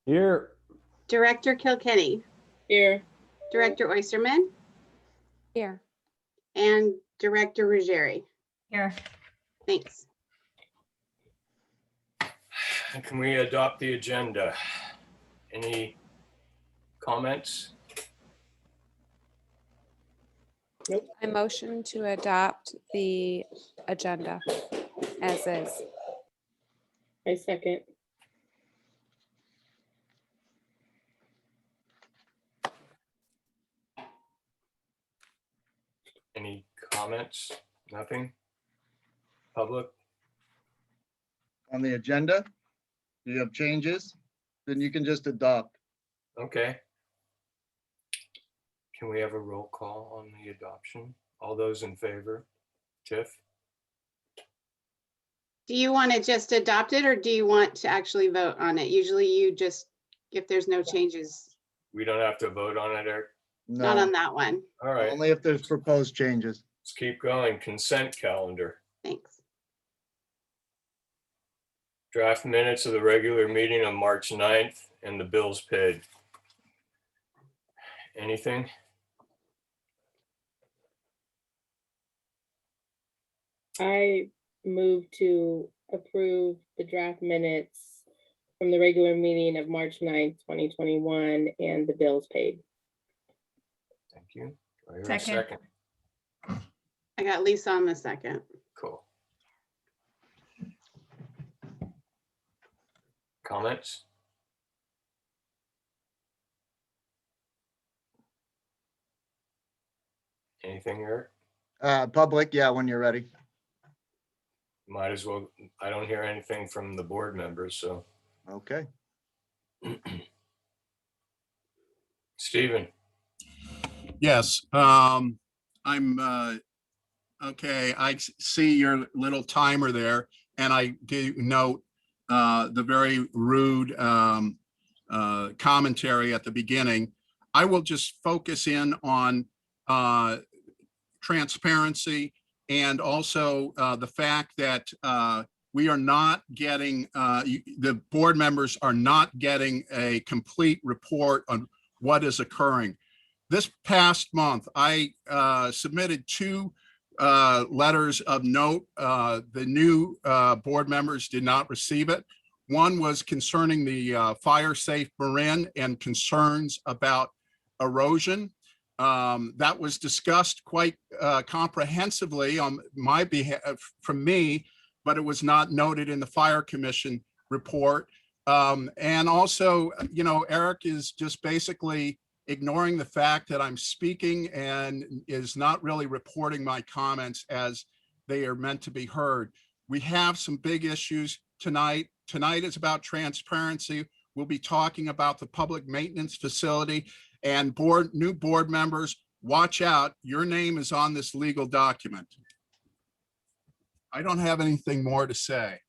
Here. Director Kilkenny, Here. Director Oysterman, Here. and Director Ruggieri. Here. Thanks. Can we adopt the agenda? Any comments? I motion to adopt the agenda as is. I second. Any comments? Nothing? Public? On the agenda, do you have changes? Then you can just adopt. Okay. Can we have a roll call on the adoption? All those in favor? Tiff? Do you want to just adopt it or do you want to actually vote on it? Usually you just, if there's no changes, We don't have to vote on it, Eric? not on No, that one. All right, only if there's proposed changes. let's keep going. Consent calendar. Thanks. Draft minutes of the regular meeting on March 9th and the bills paid. Anything? I move to approve the draft minutes from the regular meeting of March 9th, 2021, and the bills paid. Thank you. Do I hear a Second. second? I got Lisa on the second. Cool. Comments? Anything, Eric? Public, yeah, when you're ready. Might as well, I don't hear anything from the board members, so. Okay. Stephen, Yes, okay, I see your little timer there, and I do note the very rude commentary at the beginning. I will just focus in on transparency and also the fact that we are not getting, the board members are not getting a complete report on what is occurring. This past month, I submitted 2 letters of note. The new board members did not receive it. One was concerning the fire safe Marin and concerns about erosion. That was discussed quite comprehensively on my behalf from me, but it was not noted in the fire commission report. And also, you know, Eric is just basically ignoring the fact that I'm speaking and is not really reporting my comments as they are meant to be heard. We have some big issues tonight. Tonight is about transparency. We'll be talking about the public maintenance facility, and new board members, watch out. Your name is on this legal document. I don't have anything more to say.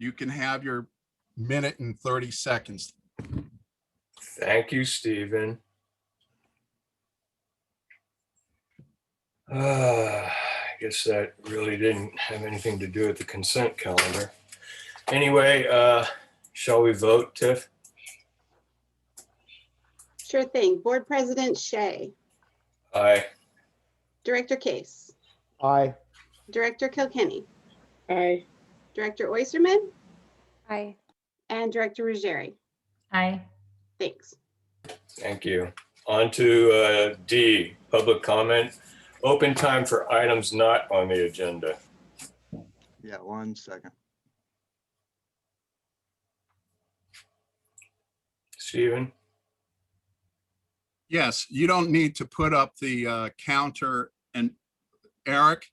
You can have your minute and 30 seconds. thank you, Stephen. I guess that really didn't have anything to do with the consent calendar. Anyway, shall we vote, Tiff? Sure thing. Board President Shea, Aye. Director Case, Aye. Director Kilkenny, Aye. Director Oysterman, Aye. and Director Ruggieri. Aye. Thanks. Thank you. On to D, public comment. Open time for items not on the agenda. Yeah, 1 second. Stephen? Yes, you don't need to put up the counter. And Eric,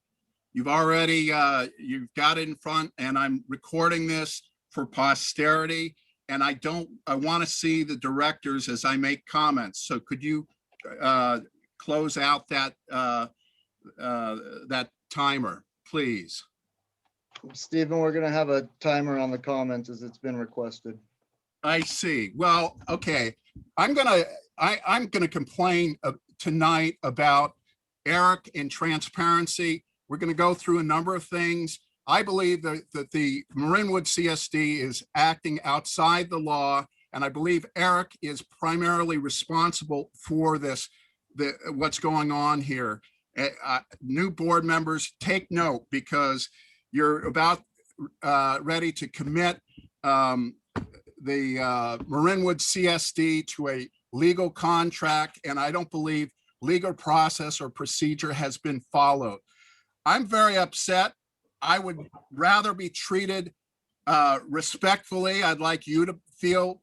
you've already, you've got it in front, and I'm recording this for posterity. And I want to see the directors as I make comments. So could you close out that that timer, please? Stephen, we're gonna have a timer on the comments as it's been requested. I see. Well, okay. I'm gonna complain tonight about Eric and transparency. We're gonna go through a number of things. I believe that the Marinwood CSD is acting outside the law. And I believe Eric is primarily responsible for this, what's going on here. New board members, take note, because you're about ready to commit the Marinwood CSD to a legal contract, and I don't believe legal process or procedure has been followed. I'm very upset. I would rather be treated respectfully. I'd like you to feel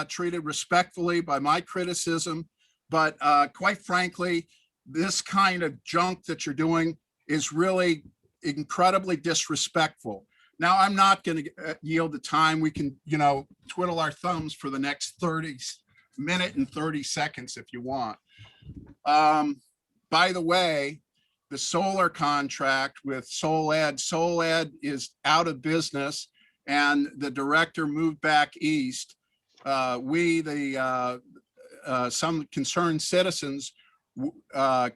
treated respectfully by my criticism, but quite frankly, this kind of junk that you're doing is really incredibly disrespectful. Now, I'm not going to yield the time. We can, twiddle our thumbs for the next 30 minute and 30 seconds if you want. By the way, the solar contract with SolEd is out of business, and the director moved back east. Some concerned citizens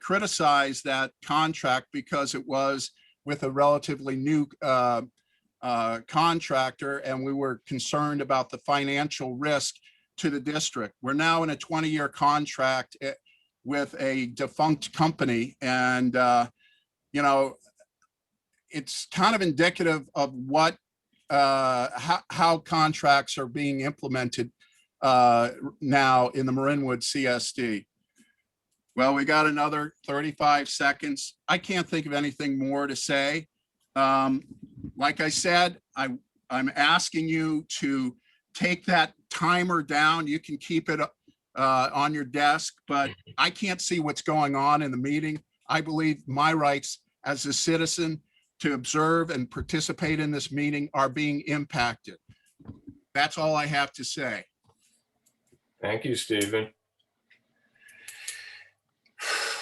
criticized that contract because it was with a relatively new contractor, and we were concerned about the financial risk to the district. We're now in a 20-year contract with a defunct company, and it's kind of indicative of what how contracts are being implemented now in the Marinwood CSD. Well, we got another 35 seconds. I can't think of anything more to say. Like I said, I'm asking you to take that timer down. You can keep it on your desk, but I can't see what's going on in the meeting. I believe my rights as a citizen to observe and participate in this meeting are being impacted. That's all I have to say. Thank you, Stephen.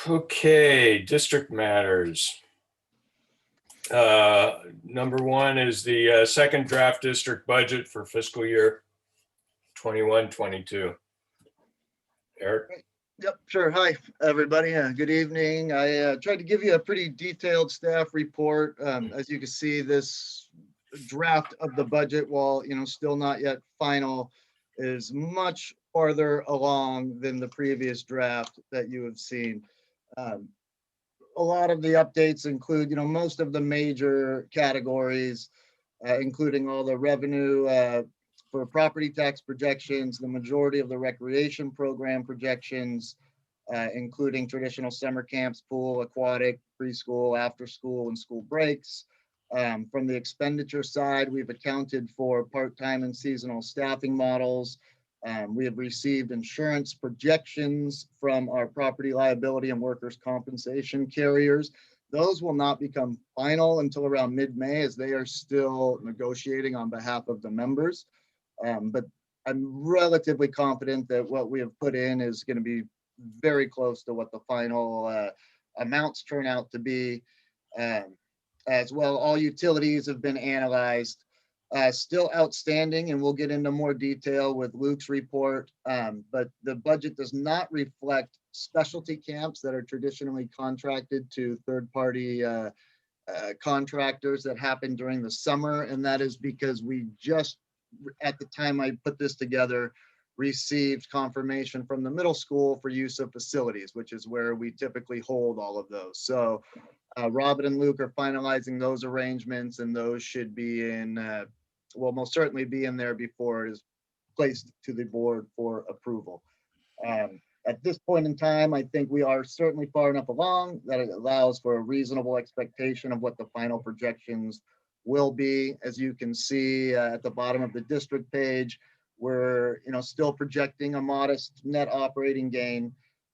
Okay, district matters. Number one is the second draft district budget for fiscal year 21-22. Eric? Yep, sure. Hi, everybody. Good evening. I tried to give you a pretty detailed staff report. As you can see, this draft of the budget, while still not yet final, is much farther along than the previous draft that you have seen. A lot of the updates include, most of the major categories, including all the revenue for property tax projections, the majority of the recreation program projections, including traditional summer camps, pool, aquatic, preschool, after school, and school breaks. From the expenditure side, we've accounted for part-time and seasonal staffing models. We have received insurance projections from our property liability and workers' compensation carriers. Those will not become final until around mid-May, as they are still negotiating on behalf of the members. But I'm relatively confident that what we have put in is going to be very close to what the final amounts turn out to be. As well, all utilities have been analyzed. Still outstanding, and we'll get into more detail with Luke's report, but the budget does not reflect specialty camps that are traditionally contracted to third-party contractors that happen during the summer, and that is because we just, at the time I put this together, received confirmation from the middle school for use of facilities, which is where we typically hold all of those. So Robin and Luke are finalizing those arrangements, and those should be in, will most certainly be in there before it is placed to the board for approval. At this point in time, I think we are certainly far enough along that it allows for a reasonable expectation of what the final projections will be. As you can see at the bottom of the district page, we're still projecting a modest net operating gain,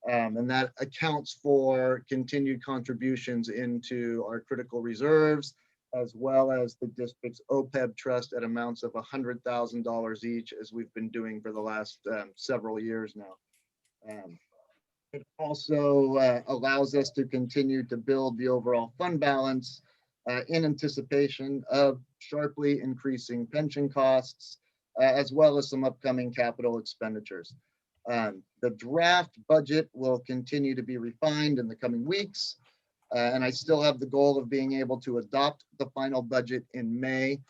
and that accounts for continued contributions into our critical reserves, as well as the district's OPEB trust at amounts of $100,000 each, as we've been doing for the last several years now. It also allows us to continue to build the overall fund balance in anticipation of sharply increasing pension costs, as well as some upcoming capital expenditures. The draft budget will continue to be refined in the coming weeks, and I still have the goal of being able to adopt the final budget in May.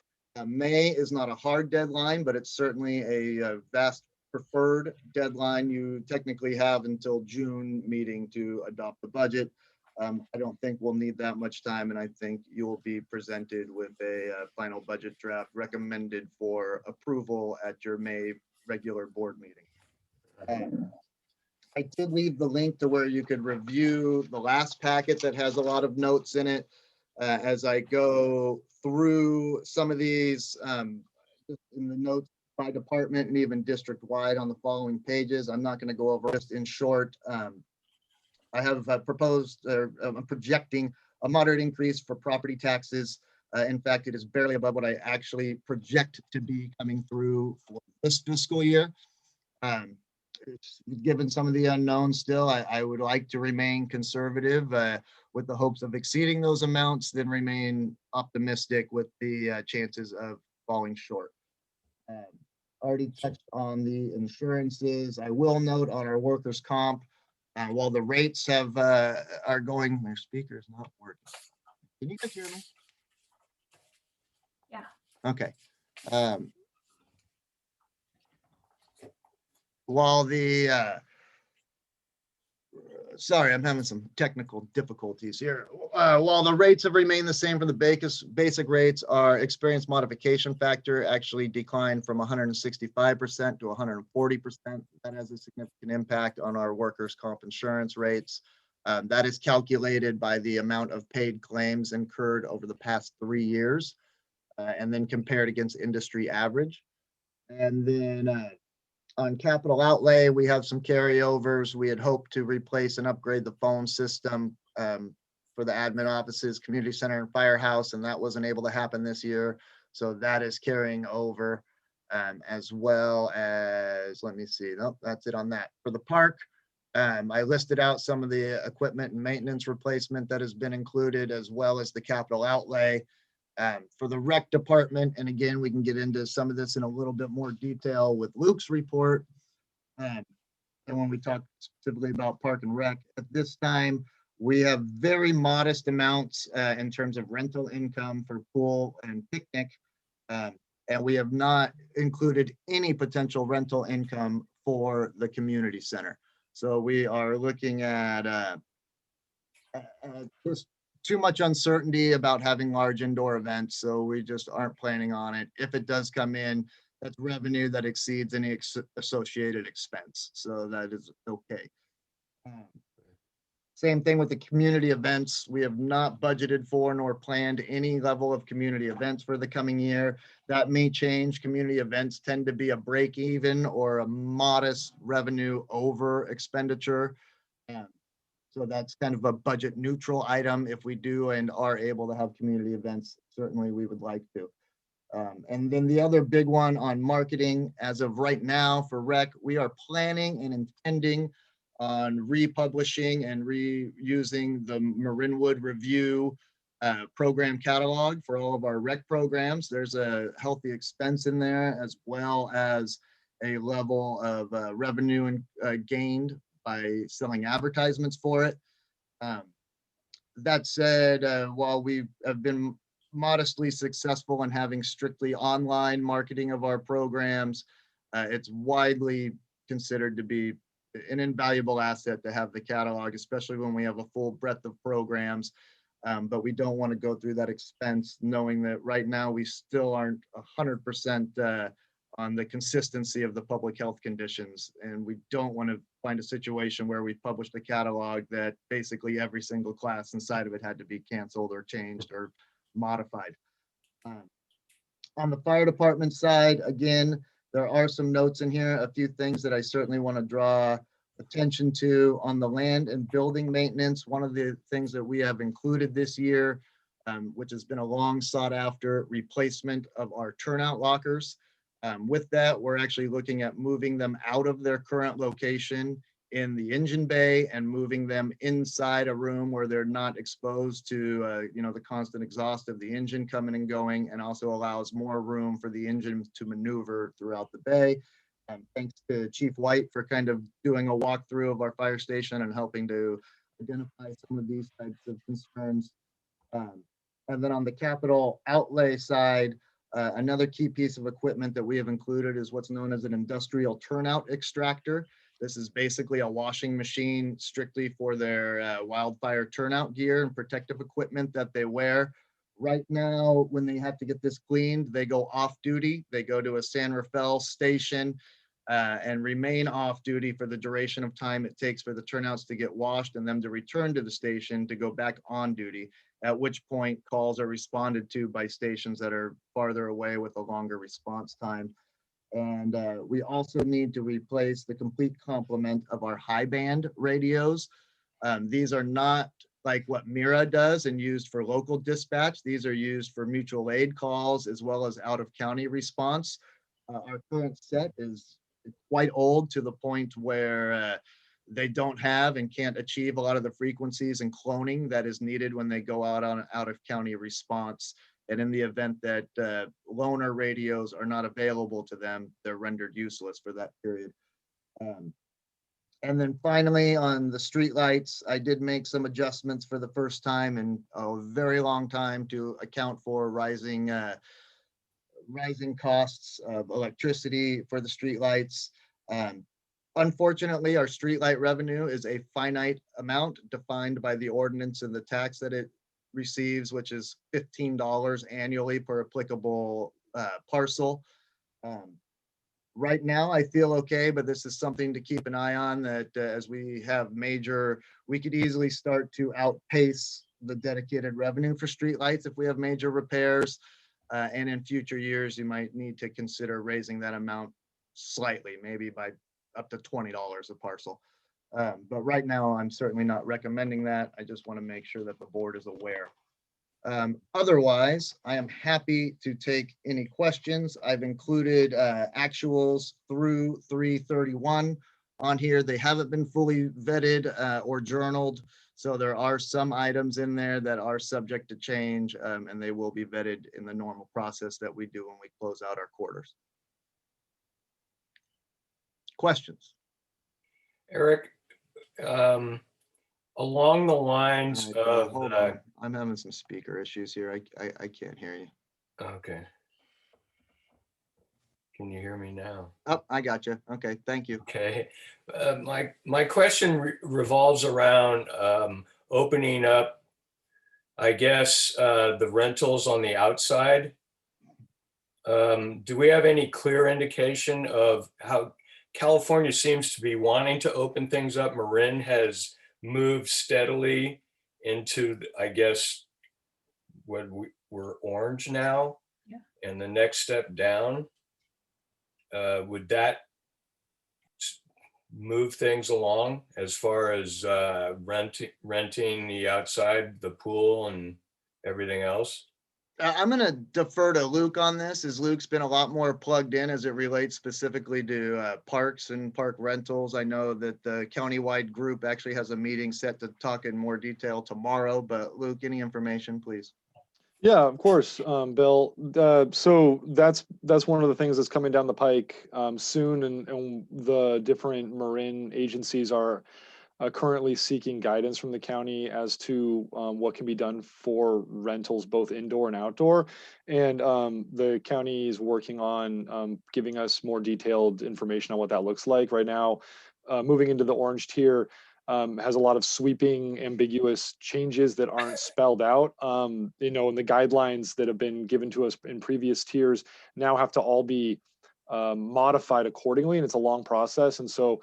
May is not a hard deadline, but it's certainly a vast preferred deadline. You technically have until June meeting to adopt the budget. I don't think we'll need that much time, and I think you will be presented with a final budget draft recommended for approval at your May regular board meeting. I did leave the link to where you could review the last packet that has a lot of notes in it. As I go through some of these in the notes by department and even district-wide on the following pages. I'm not going to go over just in short. I have proposed, I'm projecting a moderate increase for property taxes. In fact, it is barely above what I actually project to be coming through for this fiscal year. Given some of the unknowns still, I would like to remain conservative with the hopes of exceeding those amounts, then remain optimistic with the chances of falling short. Already touched on the insurances. I will note on our workers' comp, while the rates have are going, their speaker's not working. Can you guys hear me? Yeah. Okay. While the sorry, I'm having some technical difficulties here. While the rates have remained the same for the basic rates, our experience modification factor actually declined from 165% to 140%. That has a significant impact on our workers' comp insurance rates. That is calculated by the amount of paid claims incurred over the past 3 years, and then compared against industry average. And then on capital outlay, we have some carryovers. We had hoped to replace and upgrade the phone system for the admin offices, community center and firehouse, and that wasn't able to happen this year. So that is carrying over, as well as, let me see, nope, that's it on that. For the park, I listed out some of the equipment and maintenance replacement that has been included, as well as the capital outlay. For the rec department, and again, we can get into some of this in a little bit more detail with Luke's report. And when we talk specifically about park and rec, at this time, we have very modest amounts in terms of rental income for pool and picnic. And we have not included any potential rental income for the community center. So we are looking at just too much uncertainty about having large indoor events, so we just aren't planning on it. If it does come in, that's revenue that exceeds any associated expense, so that is okay. Same thing with the community events. We have not budgeted for nor planned any level of community events for the coming year. That may change. Community events tend to be a break even or a modest revenue over expenditure. So that's kind of a budget neutral item. If we do and are able to have community events, certainly we would like to. And then the other big one on marketing, as of right now for rec, we are planning and intending on republishing and reusing the Marinwood Review program catalog for all of our rec programs. There's a healthy expense in there, as well as a level of revenue gained by selling advertisements for it. That said, while we have been modestly successful in having strictly online marketing of our programs, it's widely considered to be an invaluable asset to have the catalog, especially when we have a full breadth of programs. But we don't want to go through that expense, knowing that right now we still aren't 100% on the consistency of the public health conditions. And we don't want to find a situation where we published a catalog that basically every single class inside of it had to be canceled or changed or modified. On the fire department side, again, there are some notes in here, a few things that I certainly want to draw attention to. On the land and building maintenance, one of the things that we have included this year, which has been a long sought after replacement of our turnout lockers. With that, we're actually looking at moving them out of their current location in the engine bay and moving them inside a room where they're not exposed to the constant exhaust of the engine coming and going, and also allows more room for the engine to maneuver throughout the bay. Thanks to Chief White for kind of doing a walkthrough of our fire station and helping to identify some of these types of concerns. And then on the capital outlay side, Another key piece of equipment that we have included is what's known as an industrial turnout extractor. This is basically a washing machine strictly for their wildfire turnout gear and protective equipment that they wear. Right now, when they have to get this cleaned, they go off duty. They go to a San Rafael station and remain off duty for the duration of time it takes for the turnouts to get washed and them to return to the station to go back on duty, at which point calls are responded to by stations that are farther away with a longer response time. And we also need to replace the complete complement of our high band radios. These are not like what Mira does and used for local dispatch. These are used for mutual aid calls as well as out of county response. Our current set is quite old to the point where they don't have and can't achieve a lot of the frequencies and cloning that is needed when they go out on out of county response. And in the event that loaner radios are not available to them, they're rendered useless for that period. And then finally, on the streetlights, I did make some adjustments for the first time in a very long time to account for rising costs of electricity for the streetlights. Unfortunately, our streetlight revenue is a finite amount defined by the ordinance and the tax that it receives, which is $15 annually per applicable parcel. Right now, I feel okay, but this is something to keep an eye on, that as we have we could easily start to outpace the dedicated revenue for streetlights if we have major repairs. And in future years, you might need to consider raising that amount slightly, maybe by up to $20 a parcel. But right now, I'm certainly not recommending that. I just want to make sure that the board is aware. Otherwise, I am happy to take any questions. I've included actuals through 3/31 on here. They haven't been fully vetted or journaled. So there are some items in there that are subject to change, and they will be vetted in the normal process that we do when we close out our quarters. Questions? Eric, along the lines of, Hold on. I'm having some speaker issues here. I can't hear you. okay. Can you hear me now? Oh, I got you. Okay, thank you. Okay. My question revolves around opening up, I guess, the rentals on the outside. Do we have any clear indication of how California seems to be wanting to open things up? Marin has moved steadily into, I guess, what we're orange now. Yeah. And the next step down, would that move things along as far as renting the outside, the pool and everything else? I'm going to defer to Luke on this, as Luke's been a lot more plugged in as it relates specifically to parks and park rentals. I know that the countywide group actually has a meeting set to talk in more detail tomorrow, but Luke, any information, please? Yeah, of course, Bill. So that's one of the things that's coming down the pike soon, and the different Marin agencies are currently seeking guidance from the county as to what can be done for rentals, both indoor and outdoor. And the county is working on giving us more detailed information on what that looks like. Right now, moving into the orange tier has a lot of sweeping, ambiguous changes that aren't spelled out. And the guidelines that have been given to us in previous tiers now have to all be modified accordingly, and it's a long process. And so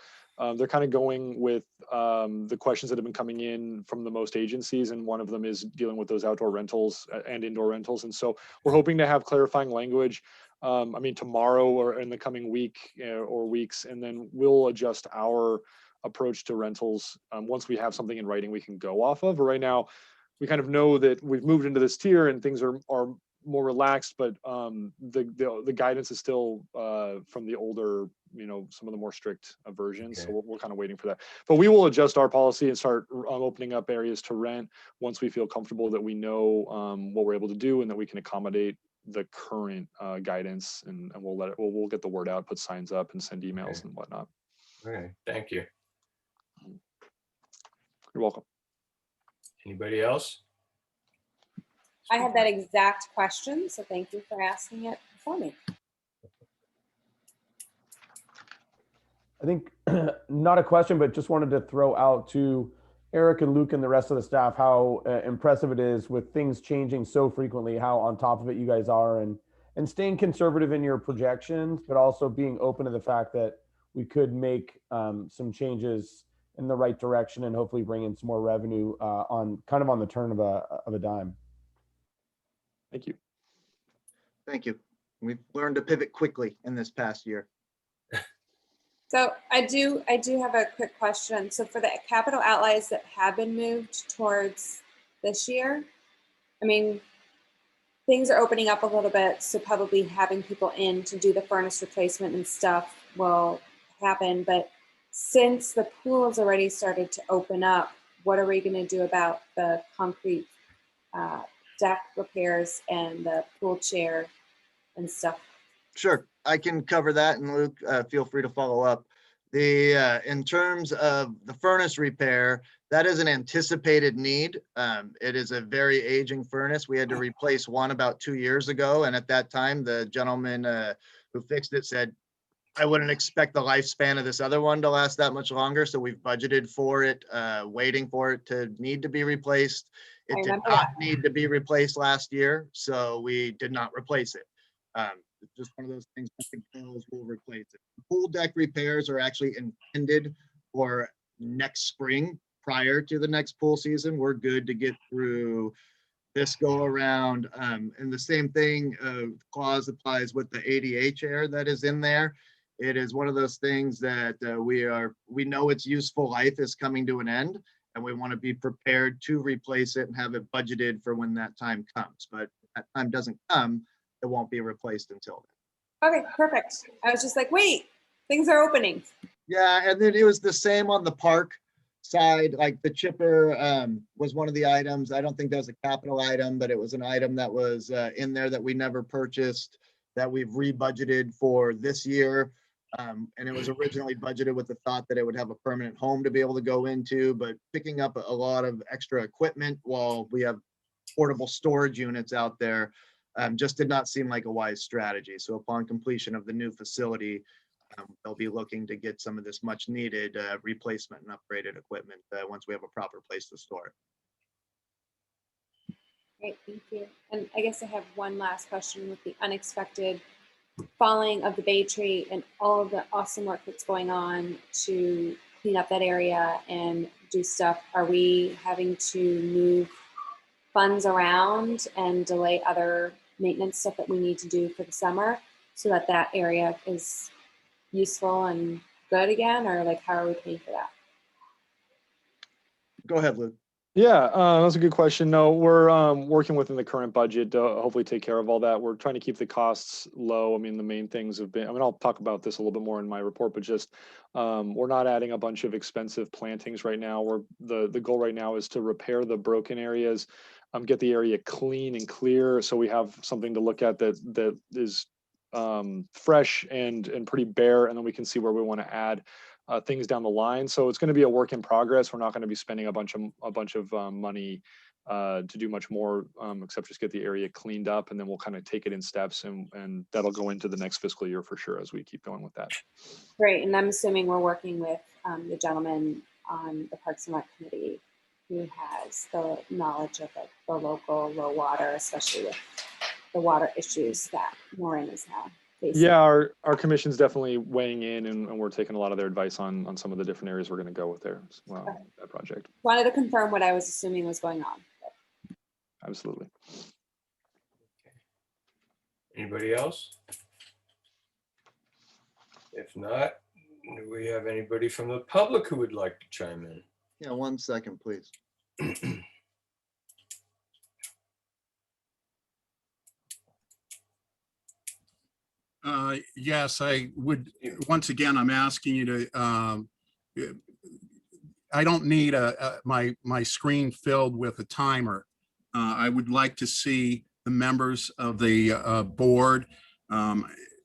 they're kind of going with the questions that have been coming in from the most agencies, and one of them is dealing with those outdoor rentals and indoor rentals. And so we're hoping to have clarifying language, tomorrow or in the coming week or weeks, and then we'll adjust our approach to rentals once we have something in writing we can go off of. But right now, we kind of know that we've moved into this tier and things are more relaxed, but the guidance is still from the older, some of the more strict versions. Okay. So we're kind of waiting for that. But we will adjust our policy and start opening up areas to rent once we feel comfortable that we know what we're able to do and that we can accommodate the current guidance, and we'll get the word out, put signs up, and send emails Okay. and whatnot. Okay, thank you. You're welcome. Anybody else? I had that exact question, so thank you for asking it for me. I think not a question, but just wanted to throw out to Eric and Luke and the rest of the staff how impressive it is with things changing so frequently, how on top of it you guys are, and staying conservative in your projections, but also being open to the fact that we could make some changes in the right direction and hopefully bring in some more revenue on the turn of a dime. Thank you. Thank you. We've learned to pivot quickly in this past year. So I do have a quick question. So for the capital outlays that have been moved towards this year, I mean, things are opening up a little bit, so probably having people in to do the furnace replacement and stuff will happen. But since the pool has already started to open up, what are we going to do about the concrete deck repairs and the pool chair and stuff? Sure, I can cover that, and Luke, feel free to follow up. In terms of the furnace repair, that is an anticipated need. It is a very aging furnace. We had to replace one about 2 years ago, and at that time, the gentleman who fixed it said, I wouldn't expect the lifespan of this other one to last that much longer, so we've budgeted for it, waiting for it to need to be replaced. It did not need to be replaced last year, so we did not replace it. It's just one of those things that will replace it. Pool deck repairs are actually intended for next spring prior to the next pool season. We're good to get through this go around. And the same thing clause applies with the ADA chair that is in there. It is one of those things that we know its useful life is coming to an end, and we want to be prepared to replace it and have it budgeted for when that time comes. But if that time doesn't come, it won't be replaced until then. Okay, perfect. I was just like, wait, things are opening. Yeah, and then it was the same on the park side, like the chipper was one of the items. I don't think that was a capital item, but it was an item that was in there that we never purchased, that we've rebudgeted for this year. And it was originally budgeted with the thought that it would have a permanent home to be able to go into, but picking up a lot of extra equipment while we have portable storage units out there just did not seem like a wise strategy. So upon completion of the new facility, they'll be looking to get some of this much needed replacement and upgraded equipment once we have a proper place to store it. Great, thank you. And I guess I have one last question with the unexpected falling of the bay tree and all of the awesome work that's going on to clean up that area and do stuff. Are we having to move funds around and delay other maintenance stuff that we need to do for the summer so that that area is useful and good again? Or like, how are we paying for that? Go ahead, Luke. Yeah, that's a good question. No, we're working within the current budget to hopefully take care of all that. We're trying to keep the costs low. I mean, the main things have been, I mean, I'll talk about this a little bit more in my report, but just we're not adding a bunch of expensive plantings right now. The goal right now is to repair the broken areas, get the area clean and clear, so we have something to look at that is fresh and pretty bare, and then we can see where we want to add things down the line. So it's going to be a work in progress. We're not going to be spending a bunch of money to do much more except just get the area cleaned up, and then we'll kind of take it in steps, and that'll go into the next fiscal year for sure as we keep going with that. Great, and I'm assuming we're working with the gentleman on the Parks and Rec Committee who has the knowledge of the local low water, especially with the water issues that Marin is now facing. Yeah, our commission's definitely weighing in, and we're taking a lot of their advice on some of the different areas we're going to go with there. That project. Wanted to confirm what I was assuming was going on. Absolutely. Anybody else? If not, do we have anybody from the public who would like to chime in? Yeah, 1 second, please. Yes, I would. Once again, I'm asking you to, I don't need my screen filled with a timer. I would like to see the members of the board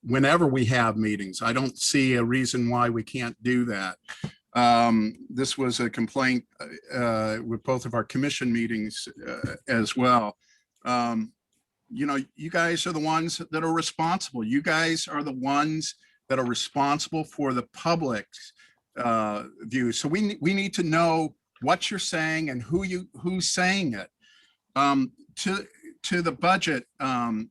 whenever we have meetings. I don't see a reason why we can't do that. This was a complaint with both of our commission meetings as well. You guys are the ones that are responsible. You guys are the ones that are responsible for the public's view. So we need to know what you're saying and who's saying it. To the budget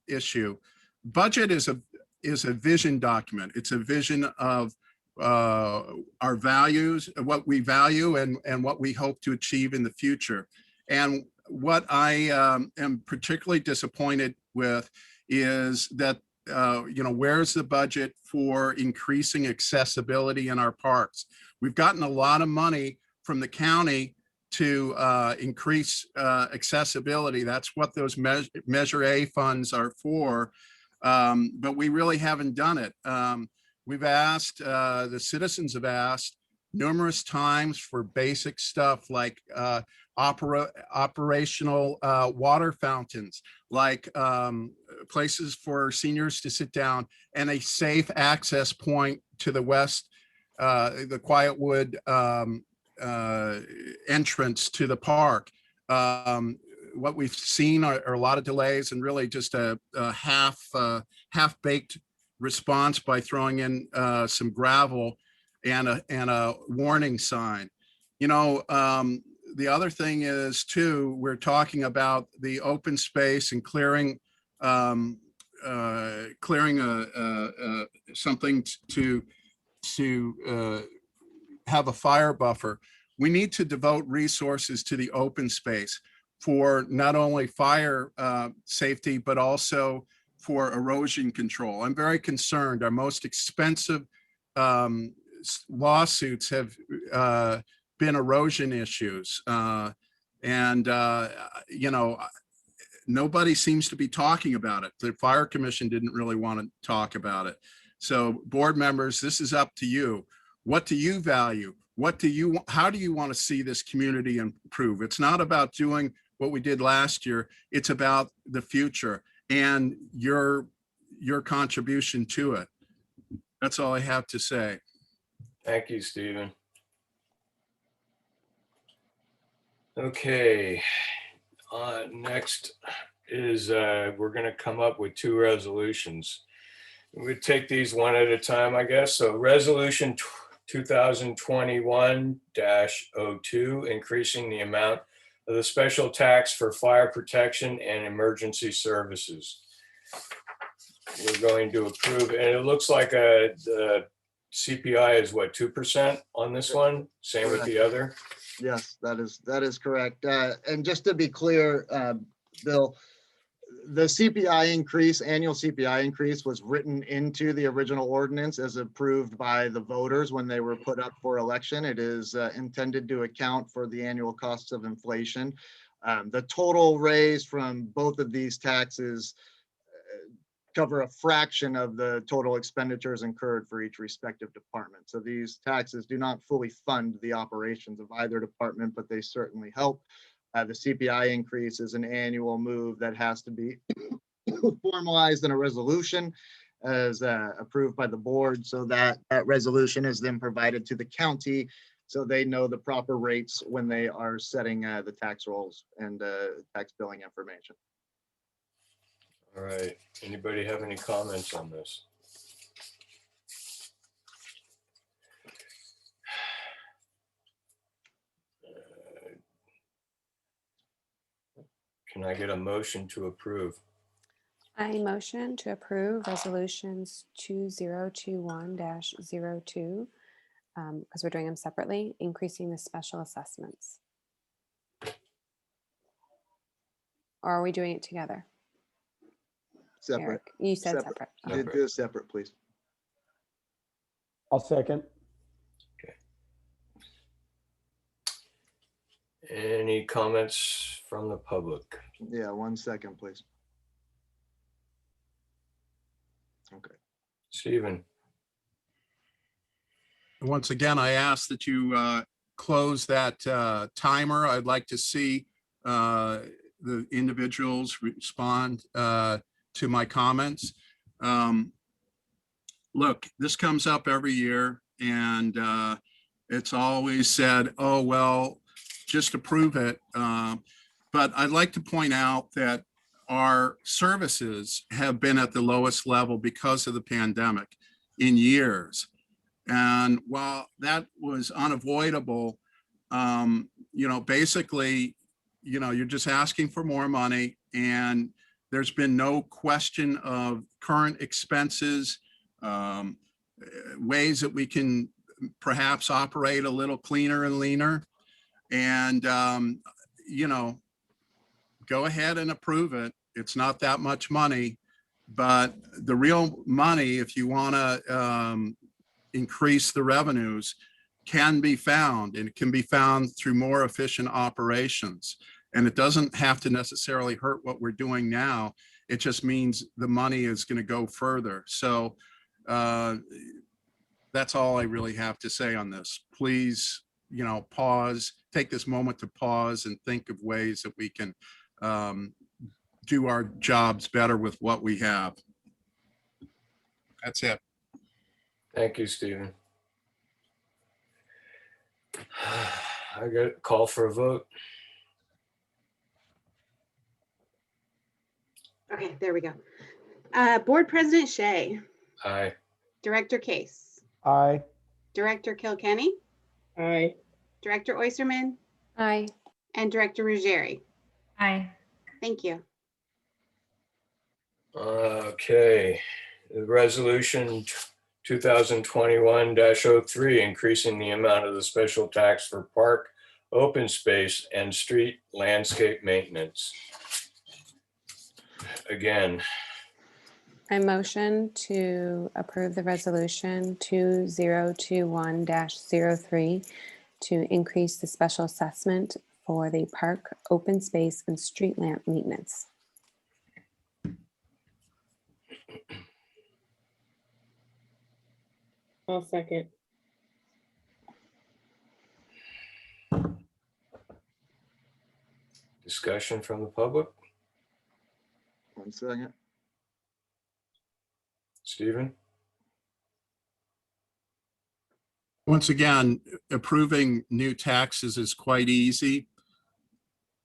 issue, budget is a vision document. It's a vision of our values, what we value, and what we hope to achieve in the future. And what I am particularly disappointed with is that where's the budget for increasing accessibility in our parks? We've gotten a lot of money from the county to increase accessibility. That's what those Measure A funds are for, but we really haven't done it. We've asked, the citizens have asked numerous times for basic stuff like operational water fountains, like places for seniors to sit down, and a safe access point to the west, the Quietwood entrance to the park. What we've seen are a lot of delays and really just a half-baked response by throwing in some gravel and a warning sign. The other thing is too, we're talking about the open space and clearing something to have a fire buffer. We need to devote resources to the open space for not only fire safety, but also for erosion control. I'm very concerned. Our most expensive lawsuits have been erosion issues. Nobody seems to be talking about it. The Fire Commission didn't really want to talk about it. So board members, this is up to you. What do you value? How do you want to see this community improve? It's not about doing what we did last year. It's about the future and your contribution to it. That's all I have to say. Thank you, Stephen. Okay, next is we're going to come up with 2 resolutions. We'll take these one at a time, I guess. So resolution 2021-02, increasing the amount of the special tax for fire protection and emergency services. We're going to approve, and it looks like the CPI is what, 2% on this one? Same with the other? Yes, that is correct. And just to be clear, Bill, the CPI increase, annual CPI increase, was written into the original ordinance as approved by the voters when they were put up for election. It is intended to account for the annual costs of inflation. The total raise from both of these taxes cover a fraction of the total expenditures incurred for each respective department. So these taxes do not fully fund the operations of either department, but they certainly help. The CPI increase is an annual move that has to be formalized in a resolution as approved by the board. So that resolution is then provided to the county so they know the proper rates when they are setting the tax rolls and tax billing information. All right, anybody have any comments on this? Can I get a motion to approve? I motion to approve resolutions 2021-02, because we're doing them separately, increasing the special assessments. Or are we doing it together? Separate. Eric, you said separate. Do it separate, please. I'll second. Any comments from the public? Yeah, 1 second, please. Okay. Stephen? Once again, I ask that you close that timer. I'd like to see the individuals respond to my comments. Look, this comes up every year, and it's always said, oh, well, just approve it. But I'd like to point out that our services have been at the lowest level because of the pandemic in years. And while that was unavoidable, basically, you're just asking for more money, and there's been no question of current expenses, ways that we can perhaps operate a little cleaner and leaner. And, go ahead and approve it. It's not that much money, but the real money, if you want to increase the revenues, can be found, and it can be found through more efficient operations. And it doesn't have to necessarily hurt what we're doing now. It just means the money is going to go further. So that's all I really have to say on this. Please, pause, take this moment to pause and think of ways that we can do our jobs better with what we have. That's it. Thank you, Stephen. I got a call for a vote. Okay, there we go. Board President Shea, Aye. Director Case, Aye. Director Kilkenny, Aye. Director Oysterman, Aye. and Director Ruggieri. Aye. Thank you. Okay, the resolution 2021-03, increasing the amount of the special tax for park, open space, and street landscape maintenance. Again, I motion to approve the resolution 2021-03 to increase the special assessment for the park, open space, and street lamp maintenance. I'll second. discussion from the public. 1 second. Stephen? Once again, approving new taxes is quite easy.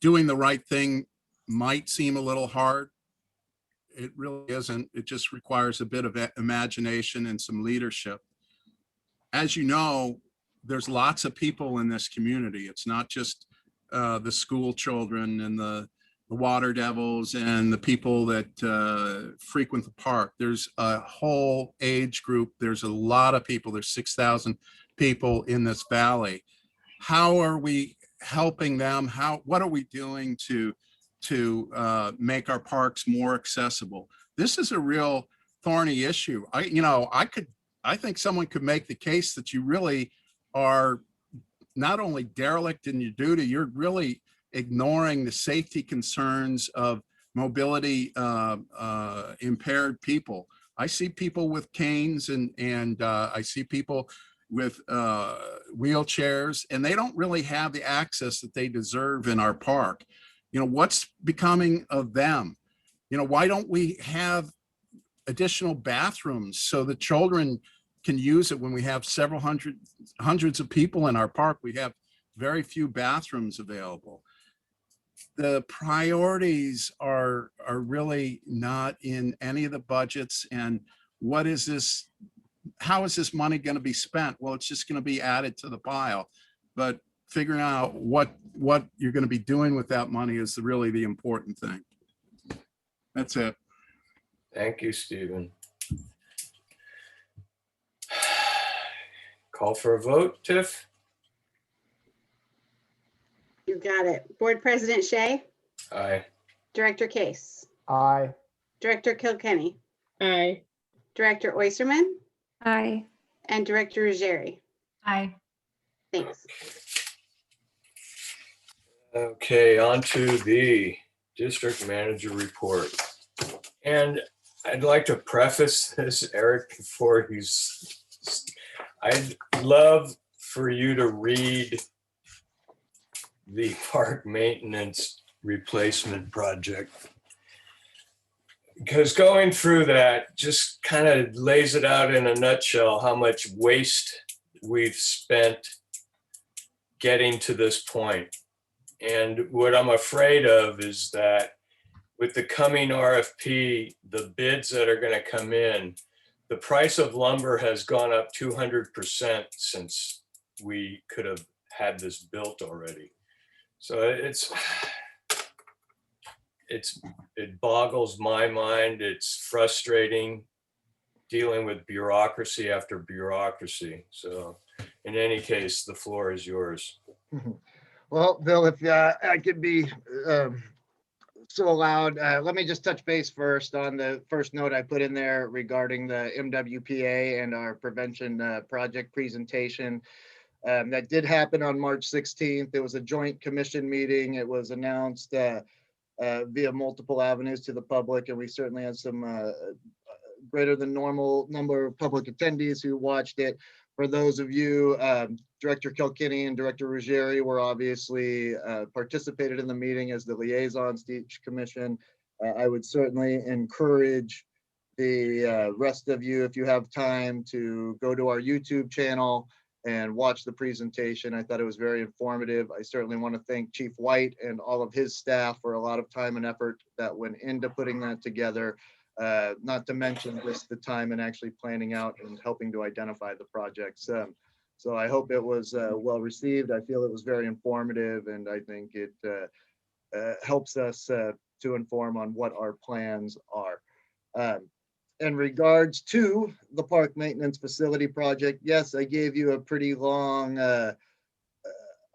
Doing the right thing might seem a little hard. It really isn't. It just requires a bit of imagination and some leadership. As you know, there's lots of people in this community. It's not just the school children and the water devils and the people that frequent the park. There's a whole age group. There's a lot of people. There's 6,000 people in this valley. How are we helping them? What are we doing to make our parks more accessible? This is a real thorny issue. I think someone could make the case that you really are not only derelict in your duty, you're really ignoring the safety concerns of mobility impaired people. I see people with canes and I see people with wheelchairs, and they don't really have the access that they deserve in our park. What's becoming of them? Why don't we have additional bathrooms so the children can use it? When we have hundreds of people in our park, we have very few bathrooms available. The priorities are really not in any of the budgets. And what is this? How is this money going to be spent? Well, it's just going to be added to the pile. But figuring out what you're going to be doing with that money is really the important thing. That's it. Thank you, Stephen. Call for a vote, Tiff? You got it. Board President Shea, Aye. Director Case, Aye. Director Kilkenny, Aye. Director Oysterman, Aye. and Director Ruggieri. Aye. Thanks. Okay, on to the district manager report. And I'd like to preface this, Eric, before I'd love for you to read the park maintenance replacement project, because going through that just kind of lays it out in a nutshell how much waste we've spent getting to this point. And what I'm afraid of is that with the coming RFP, the bids that are going to come in, the price of lumber has gone up 200% since we could have had this built already. So it boggles my mind. It's frustrating dealing with bureaucracy after bureaucracy. So in any case, the floor is yours. Well, Bill, if I could be so allowed, let me just touch base first on the first note I put in there regarding the MWPA and our prevention project presentation. That did happen on March 16th. It was a joint commission meeting. It was announced via multiple avenues to the public, and we certainly had some greater than normal number of public attendees who watched it. For those of you, Director Kilkenny and Director Ruggieri were obviously participated in the meeting as the liaisons to each commission. I would certainly encourage the rest of you, if you have time, to go to our YouTube channel and watch the presentation. I thought it was very informative. I certainly want to thank Chief White and all of his staff for a lot of time and effort that went into putting that together. Not to mention just the time and actually planning out and helping to identify the projects. So I hope it was well received. I feel it was very informative, and I think it helps us to inform on what our plans are. In regards to the park maintenance facility project, yes, I gave you a pretty long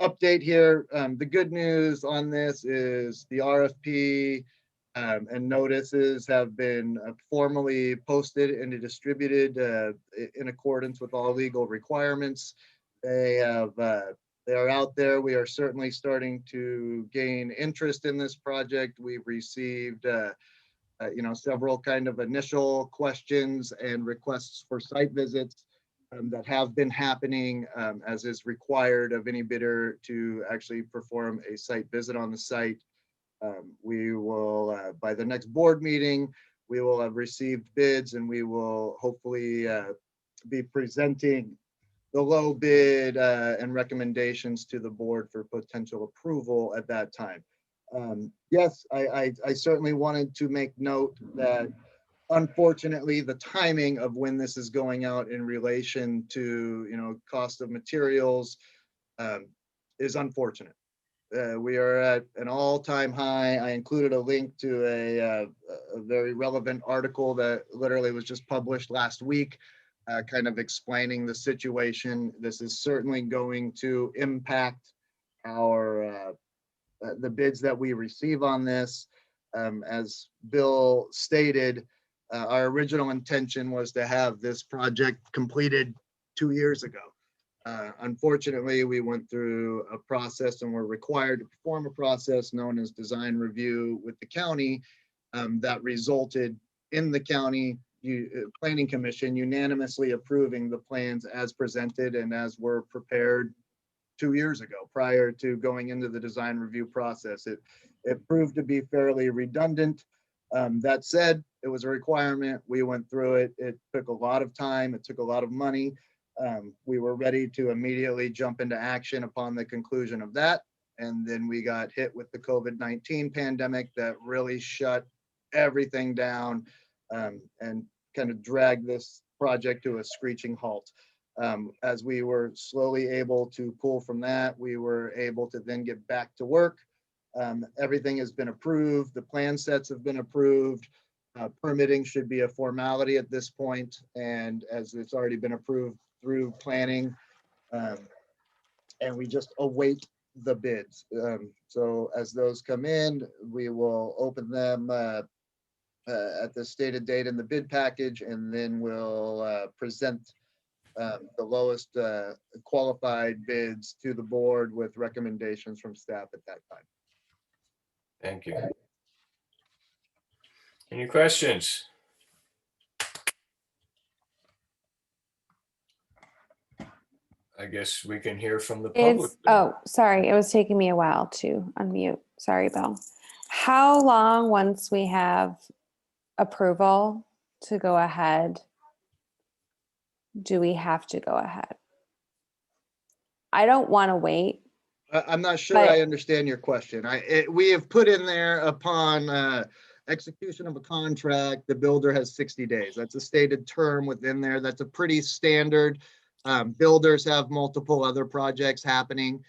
update here. The good news on this is the RFP and notices have been formally posted and distributed in accordance with all legal requirements. They are out there. We are certainly starting to gain interest in this project. We've received several kind of initial questions and requests for site visits that have been happening, as is required of any bidder to actually perform a site visit on the site. We will, by the next board meeting, we will have received bids, and we will hopefully be presenting the low bid and recommendations to the board for potential approval at that time. Yes, I certainly wanted to make note that unfortunately the timing of when this is going out in relation to cost of materials is unfortunate. We are at an all-time high. I included a link to a very relevant article that literally was just published last week, kind of explaining the situation. This is certainly going to impact our the bids that we receive on this. As Bill stated, our original intention was to have this project completed 2 years ago. Unfortunately, we went through a process and were required to perform a process known as design review with the county that resulted in the county planning commission unanimously approving the plans as presented and as were prepared 2 years ago prior to going into the design review process. It proved to be fairly redundant. That said, it was a requirement. We went through it. It took a lot of time. It took a lot of money. We were ready to immediately jump into action upon the conclusion of that. And then we got hit with the COVID-19 pandemic that really shut everything down and kind of dragged this project to a screeching halt. As we were slowly able to pull from that, we were able to then get back to work. Everything has been approved. The plan sets have been approved. Permitting should be a formality at this point, and as it's already been approved through planning, and we just await the bids. So as those come in, we will open them at the stated date in the bid package, and then we'll present the lowest qualified bids to the board with recommendations from staff at that time. Thank you. Any questions? I guess we can hear from the public. Oh, sorry. It was taking me a while to unmute. Sorry, Bill. How long, once we have approval to go ahead, do we have to go ahead? I don't want to wait. I'm not sure I understand your question. We have put in there upon execution of a contract, the builder has 60 days. That's a stated term within there. That's a pretty standard. Builders have multiple other projects happening.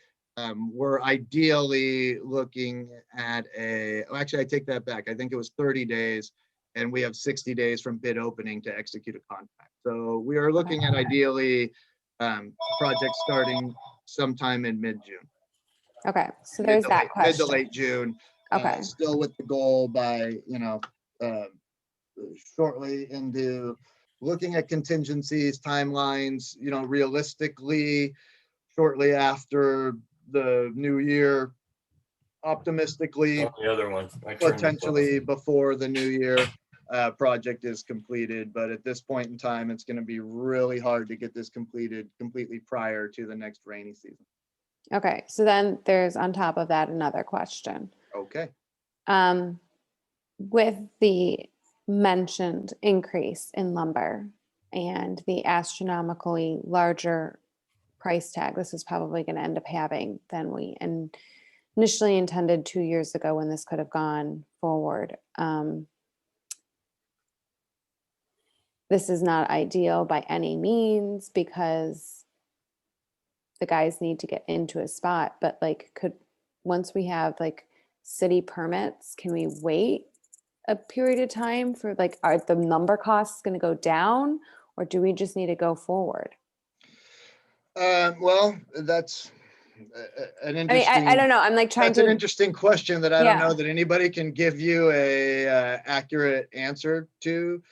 We're ideally looking at actually, I take that back. I think it was 30 days, and we have 60 days from bid opening to execute a contract. So we are looking at ideally project starting sometime in mid-June. Okay, so there's that Mid to question. late June. Okay, Still with the goal by, shortly into looking at contingencies, timelines, realistically, shortly after the new year, optimistically, Oh, the other one. I turned it off. potentially before the new year project is completed. But at this point in time, it's going to be really hard to get this completed completely prior to the next rainy season. okay, so then there's on top of that another question. Okay. With the mentioned increase in lumber and the astronomically larger price tag this is probably going to end up having than we initially intended 2 years ago when this could have gone forward. This is not ideal by any means because the guys need to get into a spot, but like once we have like city permits, can we wait a period of time for like, are the lumber costs going to go down or do we just need to go forward? Well, that's an I mean, interesting. I don't know. I'm like trying That's an to, interesting question that I don't know Yeah. that anybody can give you a accurate answer to.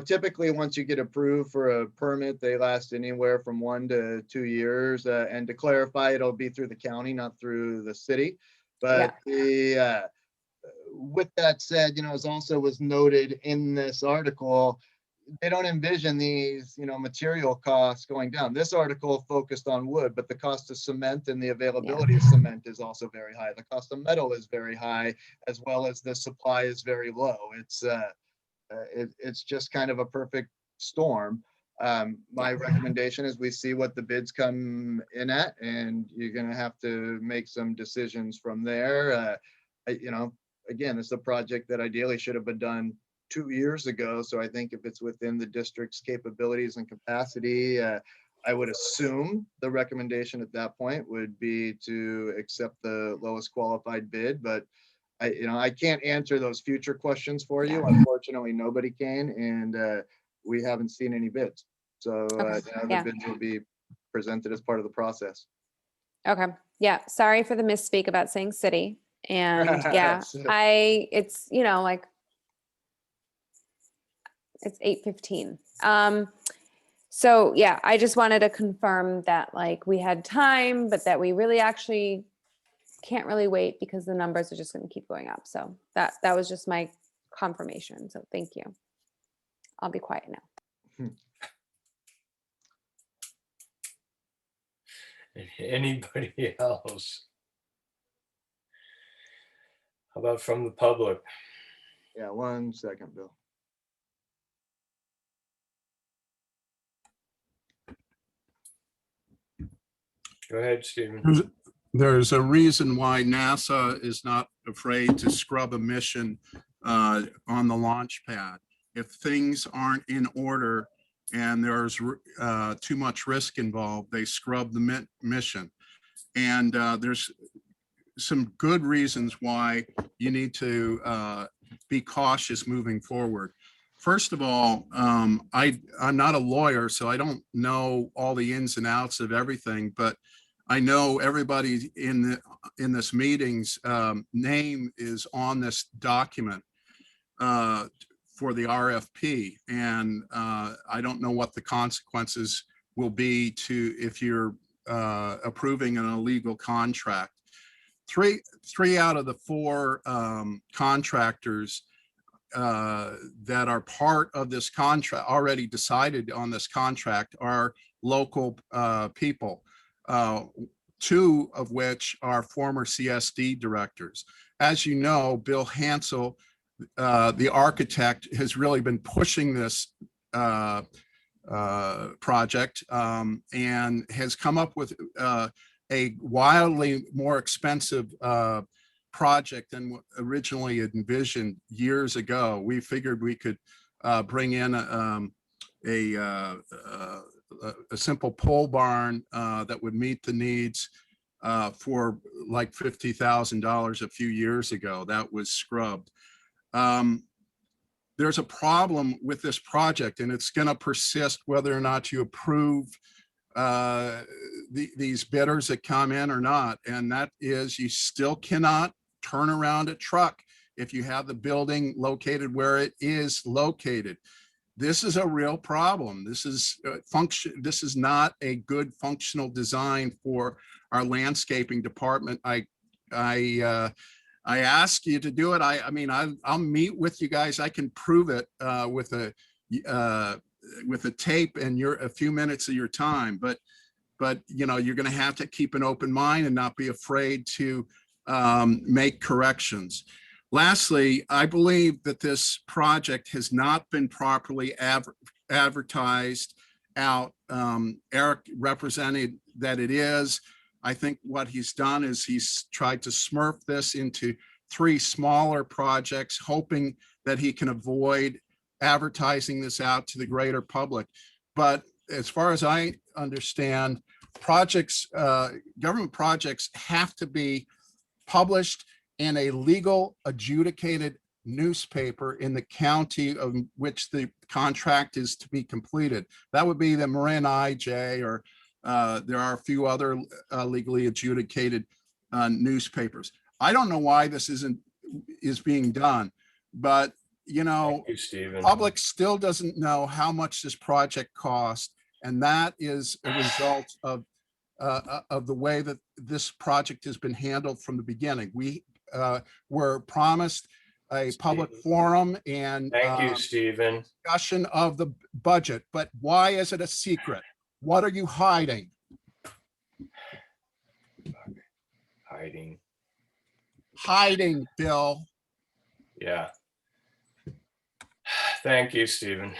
Typically once you get approved for a permit, they last anywhere from 1 to 2 years. And to clarify, it'll be through the county, not through the city. But with that said, as also was noted in this article, they don't envision these, material costs going down. This article focused on wood, but the cost of cement and the availability of cement is also very high. The cost of metal is very high, as well as the supply is very low. It's just kind of a perfect storm. My recommendation is we see what the bids come in at, and you're going to have to make some decisions from there. Again, this is a project that ideally should have been done 2 years ago. So I think if it's within the district's capabilities and capacity, I would assume the recommendation at that point would be to accept the lowest qualified bid. But I can't answer those future questions for you. Unfortunately, nobody can, and we haven't seen any bids. So the bids will be presented as part of the process. okay. Yeah. Sorry for the misspeak about saying city. And it's, like it's 8:15. So yeah, I just wanted to confirm that like we had time, but that we really actually can't really wait because the numbers are just going to keep going up. So that was just my confirmation. So thank you. I'll be quiet now. Anybody else? How about from the public? Yeah, 1 second, Bill. Go ahead, Stephen. There's a reason why NASA is not afraid to scrub a mission on the launch pad. If things aren't in order and there's too much risk involved, they scrub the mission. And there's some good reasons why you need to be cautious moving forward. First of all, I'm not a lawyer, so I don't know all the ins and outs of everything, but I know everybody in this meeting's name is on this document for the RFP, and I don't know what the consequences will be if you're approving an illegal contract. Three out of the 4 contractors that are part of this contract, already decided on this contract, are local people. 2 of which are former CSD directors. As you know, Bill Hansel, the architect, has really been pushing this project and has come up with a wildly more expensive project than originally envisioned years ago. We figured we could bring in a simple pole barn that would meet the needs for like $50,000 a few years ago. That was scrubbed. There's a problem with this project, and it's going to persist whether or not you approve these bidders that come in or not. And that is, you still cannot turn around a truck if you have the building located where it is located. This is a real problem. This is This is not a good functional design for our landscaping department. I ask you to do it. I mean, I'll meet with you guys. I can prove it with a tape and a few minutes of your time. But you know, you're going to have to keep an open mind and not be afraid to make corrections. Lastly, I believe that this project has not been properly advertised out. Eric represented that it is. I think what he's done is he's tried to smurf this into 3 smaller projects, hoping that he can avoid advertising this out to the greater public. But as far as I understand, government projects have to be published in a legal adjudicated newspaper in the county of which the contract is to be completed. That would be the Marin IJ, or there are a few other legally adjudicated newspapers. I don't know why this is being done, but you know, Stephen. Public still doesn't know how much this project cost, and that is a result of the way that this project has been handled from the beginning. We were promised a public forum and Thank you, Stephen. discussion of the budget, but why is it a secret? What are you hiding? Hiding, Bill. Yeah. Thank you, Stephen.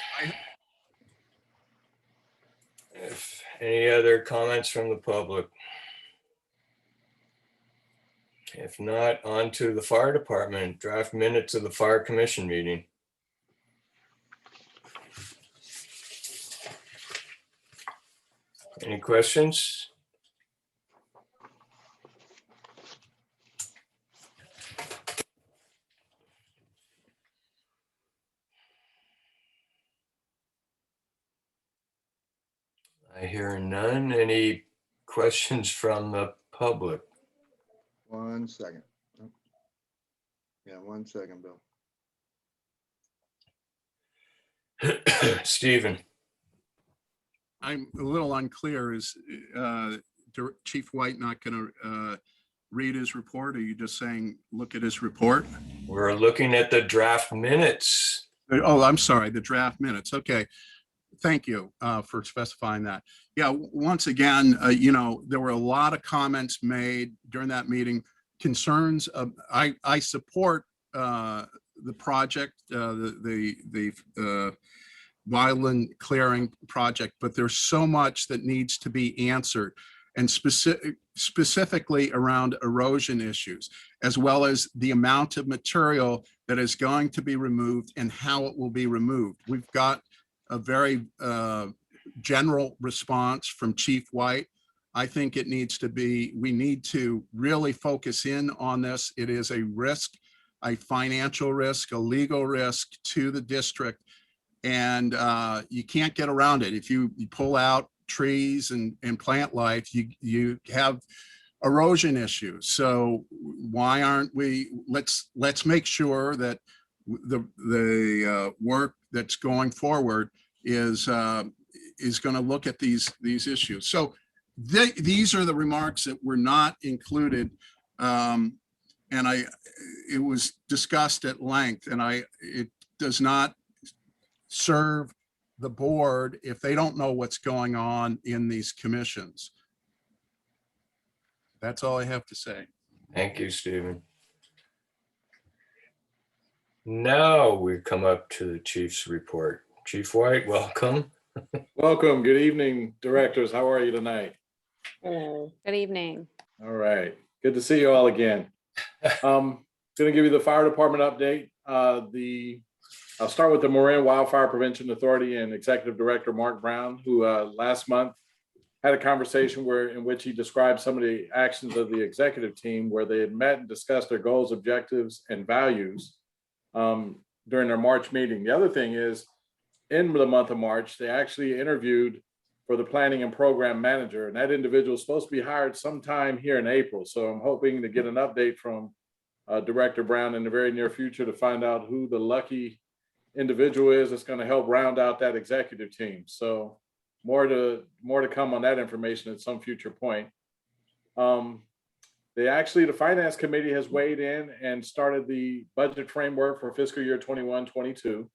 If any other comments from the public? If not, on to the fire department, draft minutes of the fire commission meeting. Any questions? I hear none. Any questions from the public? 1 second. Oh. Yeah, 1 second, Bill. Stephen. I'm a little unclear. Is Chief White not going to read his report? Or are you just saying, look at his report? We're looking at the draft minutes. Oh, I'm sorry, the draft minutes. Okay. Thank you for specifying that. Yeah, once again, you know, there were a lot of comments made during that meeting, concerns of, I support the project, the wildland clearing project, but there's so much that needs to be answered, and specifically around erosion issues, as well as the amount of material that is going to be removed and how it will be removed. We've got a very general response from Chief White. I think it needs to be, we need to really focus in on this. It is a risk, a financial risk, a legal risk to the district, and you can't get around it. If you pull out trees and plant life, you have erosion issues. So why aren't we, let's make sure that the work that's going forward is going to look at these issues. So these are the remarks that were not included, and it was discussed at length, and it does not serve the board if they don't know what's going on in these commissions. That's all I have to say. Thank you, Stephen. Now we come up to the chief's report. Chief White, welcome. Welcome. Good evening, directors. How are you tonight? Hello. Good evening. All right. Good to see you all again. Going to give you the fire department update. I'll start with the Marin Wildfire Prevention Authority and Executive Director Mark Brown, who last month had a conversation in which he described some of the actions of the executive team where they had met and discussed their goals, objectives, and values during their March meeting. The other thing is, in the month of March, they actually interviewed for the planning and program manager, and that individual is supposed to be hired sometime here in April. So I'm hoping to get an update from Director Brown in the very near future to find out who the lucky individual is that's going to help round out that executive team. So more to come on that information at some future point. The finance committee has weighed in and started the budget framework for fiscal year 21-22.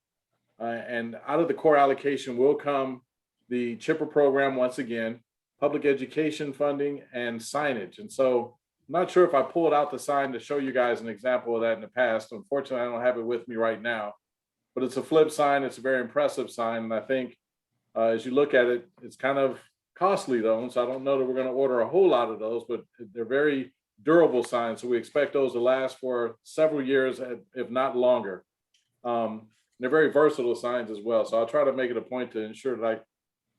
And out of the core allocation will come the CHIPPR program once again, public education funding, and signage. And so I'm not sure if I pulled out the sign to show you guys an example of that in the past. Unfortunately, I don't have it with me right now, but it's a flip sign. It's a very impressive sign. And I think as you look at it, it's kind of costly though. And so I don't know that we're going to order a whole lot of those, but they're very durable signs. So we expect those to last for several years, if not longer. They're very versatile signs as well. So I'll try to make it a point to ensure that I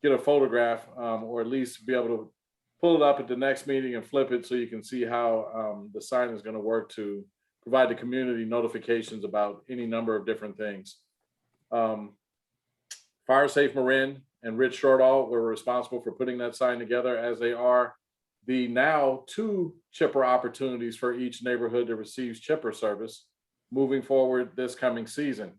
get a photograph or at least be able to pull it up at the next meeting and flip it so you can see how the sign is going to work to provide the community notifications about any number of different things. Fire Safe Marin and Rich Shortall were responsible for putting that sign together, as they are the now 2 CHIPPR opportunities for each neighborhood that receives CHIPPR service moving forward this coming season.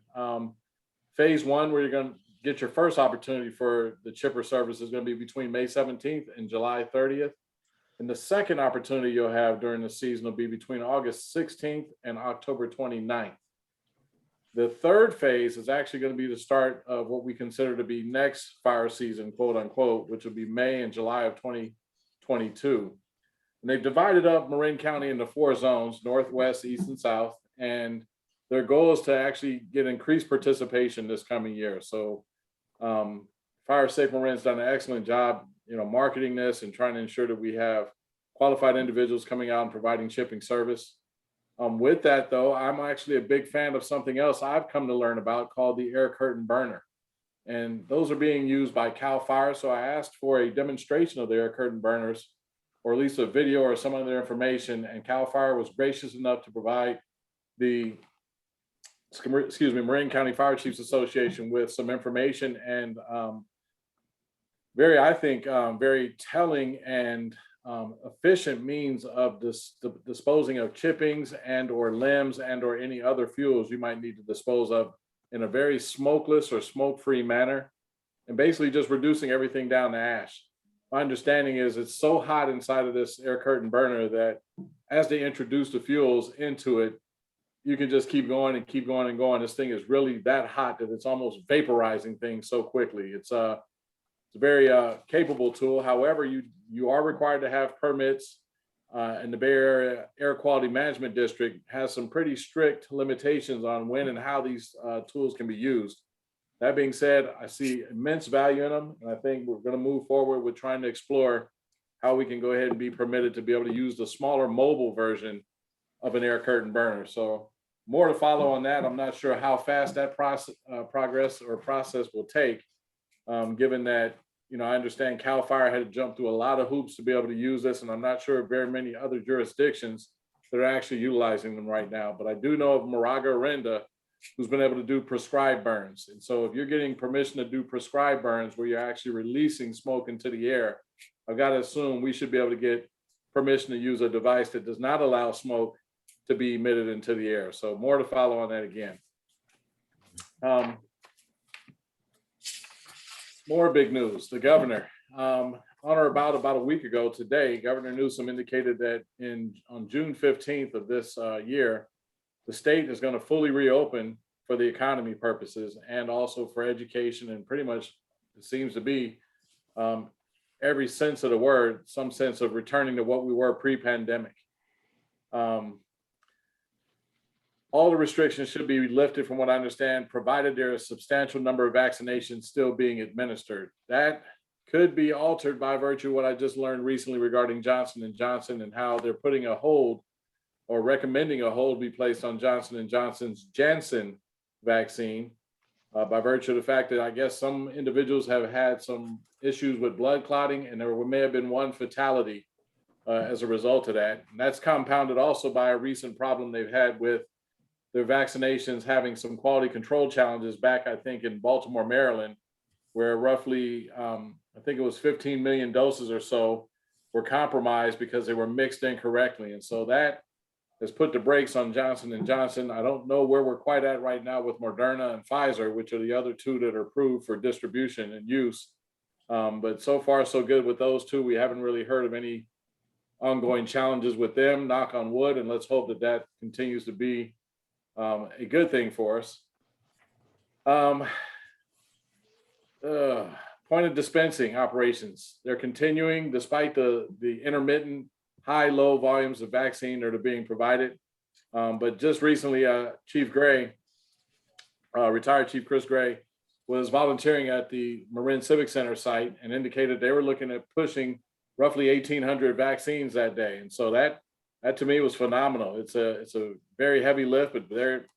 Phase 1, where you're going to get your first opportunity for the CHIPPR service, is going to be between May 17th and July 30th. And the second opportunity you'll have during the season will be between August 16th and October 29th. The third phase is actually going to be the start of what we consider to be next fire season, quote unquote, which will be May and July of 2022. And they've divided up Marin County into 4 zones, northwest, east, and south. And their goal is to actually get increased participation this coming year. So Fire Safe Marin's done an excellent job, marketing this and trying to ensure that we have qualified individuals coming out and providing chipping service. With that though, I'm actually a big fan of something else I've come to learn about called the air curtain burner. And those are being used by CAL FIRE. So I asked for a demonstration of the air curtain burners, or at least a video or some other information. And CAL FIRE was gracious enough to provide the Marin County Fire Chiefs Association with some information and very telling and efficient means of disposing of chippings and or limbs and or any other fuels you might need to dispose of in a very smokeless or smoke-free manner, and basically just reducing everything down to ash. My understanding is it's so hot inside of this air curtain burner that as they introduce the fuels into it, you can just keep going and keep going and going. This thing is really that hot that it's almost vaporizing things so quickly. It's a very capable tool. However, you are required to have permits, and the Bay Area Air Quality Management District has some pretty strict limitations on when and how these tools can be used. That being said, I see immense value in them, and I think we're going to move forward with trying to explore how we can go ahead and be permitted to be able to use the smaller mobile version of an air curtain burner. So more to follow on that. I'm not sure how fast that process will take, given that, I understand CAL FIRE had to jump through a lot of hoops to be able to use this, and I'm not sure of very many other jurisdictions that are actually utilizing them right now. But I do know of Moraga Arenda, who's been able to do prescribed burns. And so if you're getting permission to do prescribed burns where you're actually releasing smoke into the air, I've got to assume we should be able to get permission to use a device that does not allow smoke to be emitted into the air. So more to follow on that again. More big news. The governor, on or about a week ago today, Governor Newsom indicated that on June 15th of this year, the state is going to fully reopen for the economy purposes and also for education, and pretty much it seems to be every sense of the word, some sense of returning to what we were pre-pandemic. All the restrictions should be lifted from what I understand, provided there is a substantial number of vaccinations still being administered. That could be altered by virtue of what I just learned recently regarding Johnson & Johnson and how they're putting a hold or recommending a hold be placed on Johnson & Johnson's Janssen vaccine by virtue of the fact that I guess some individuals have had some issues with blood clotting, and there may have been one fatality as a result of that. And that's compounded also by a recent problem they've had with their vaccinations having some quality control challenges back, I think, in Baltimore, Maryland, where roughly, I think it was 15 million doses or so were compromised because they were mixed incorrectly. And so that has put the brakes on Johnson & Johnson. I don't know where we're quite at right now with Moderna and Pfizer, which are the other two that are approved for distribution and use. But so far, so good with those two. We haven't really heard of any ongoing challenges with them, knock on wood, and let's hope that that continues to be a good thing for us. Point of dispensing operations, they're continuing despite the intermittent high-low volumes of vaccine that are being provided. But just recently, Chief Gray, retired Chief Chris Gray, was volunteering at the Marin Civic Center site and indicated they were looking at pushing roughly 1,800 vaccines that day. And so that to me was phenomenal. It's a very heavy lift, but they're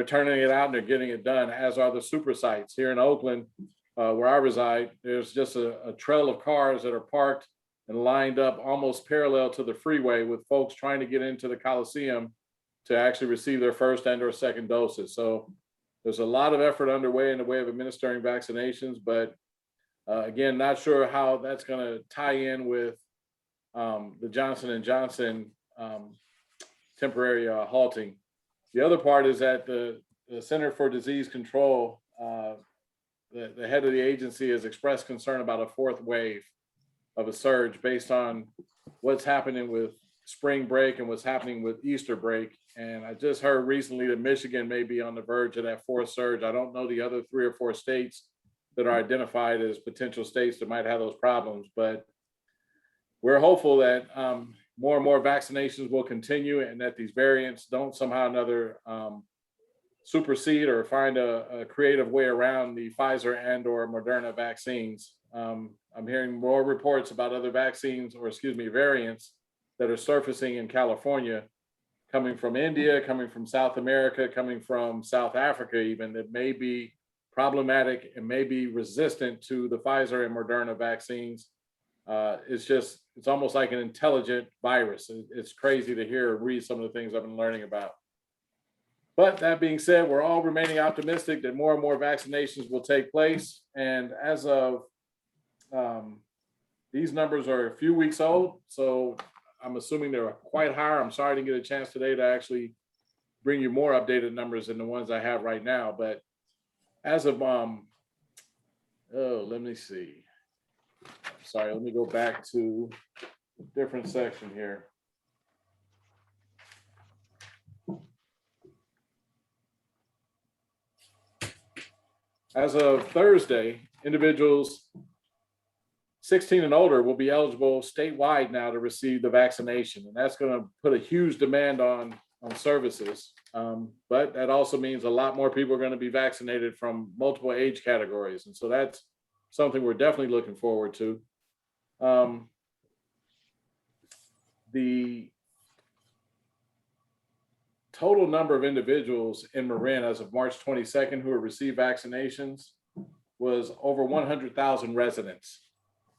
turning it out and they're getting it done, as are the super sites. Here in Oakland, where I reside, there's just a trail of cars that are parked and lined up almost parallel to the freeway with folks trying to get into the Coliseum to actually receive their first and or second doses. So there's a lot of effort underway in the way of administering vaccinations, but again, not sure how that's going to tie in with the Johnson & Johnson temporary halting. The other part is that the Center for Disease Control, the head of the agency, has expressed concern about a fourth wave of a surge based on what's happening with spring break and what's happening with Easter break. And I just heard recently that Michigan may be on the verge of that fourth surge. I don't know the other 3 or 4 states that are identified as potential states that might have those problems, but we're hopeful that more and more vaccinations will continue and that these variants don't somehow or another supersede or find a creative way around the Pfizer and or Moderna vaccines. I'm hearing more reports about other vaccines, or excuse me, variants that are surfacing in California, coming from India, coming from South America, coming from South Africa even, that may be problematic and may be resistant to the Pfizer and Moderna vaccines. It's almost like an intelligent virus. It's crazy to hear or read some of the things I've been learning about. But that being said, we're all remaining optimistic that more and more vaccinations will take place. And as of these numbers are a few weeks old, so I'm assuming they're quite higher. I'm sorry I didn't get a chance today to actually bring you more updated numbers than the ones I have right now. But as of, let me see. Sorry, let me go back to a different section here. As of Thursday, individuals 16 and older will be eligible statewide now to receive the vaccination. And that's going to put a huge demand on services. But that also means a lot more people are going to be vaccinated from multiple age categories. And so that's something we're definitely looking forward to. The total number of individuals in Marin as of March 22nd who have received vaccinations was over 100,000 residents.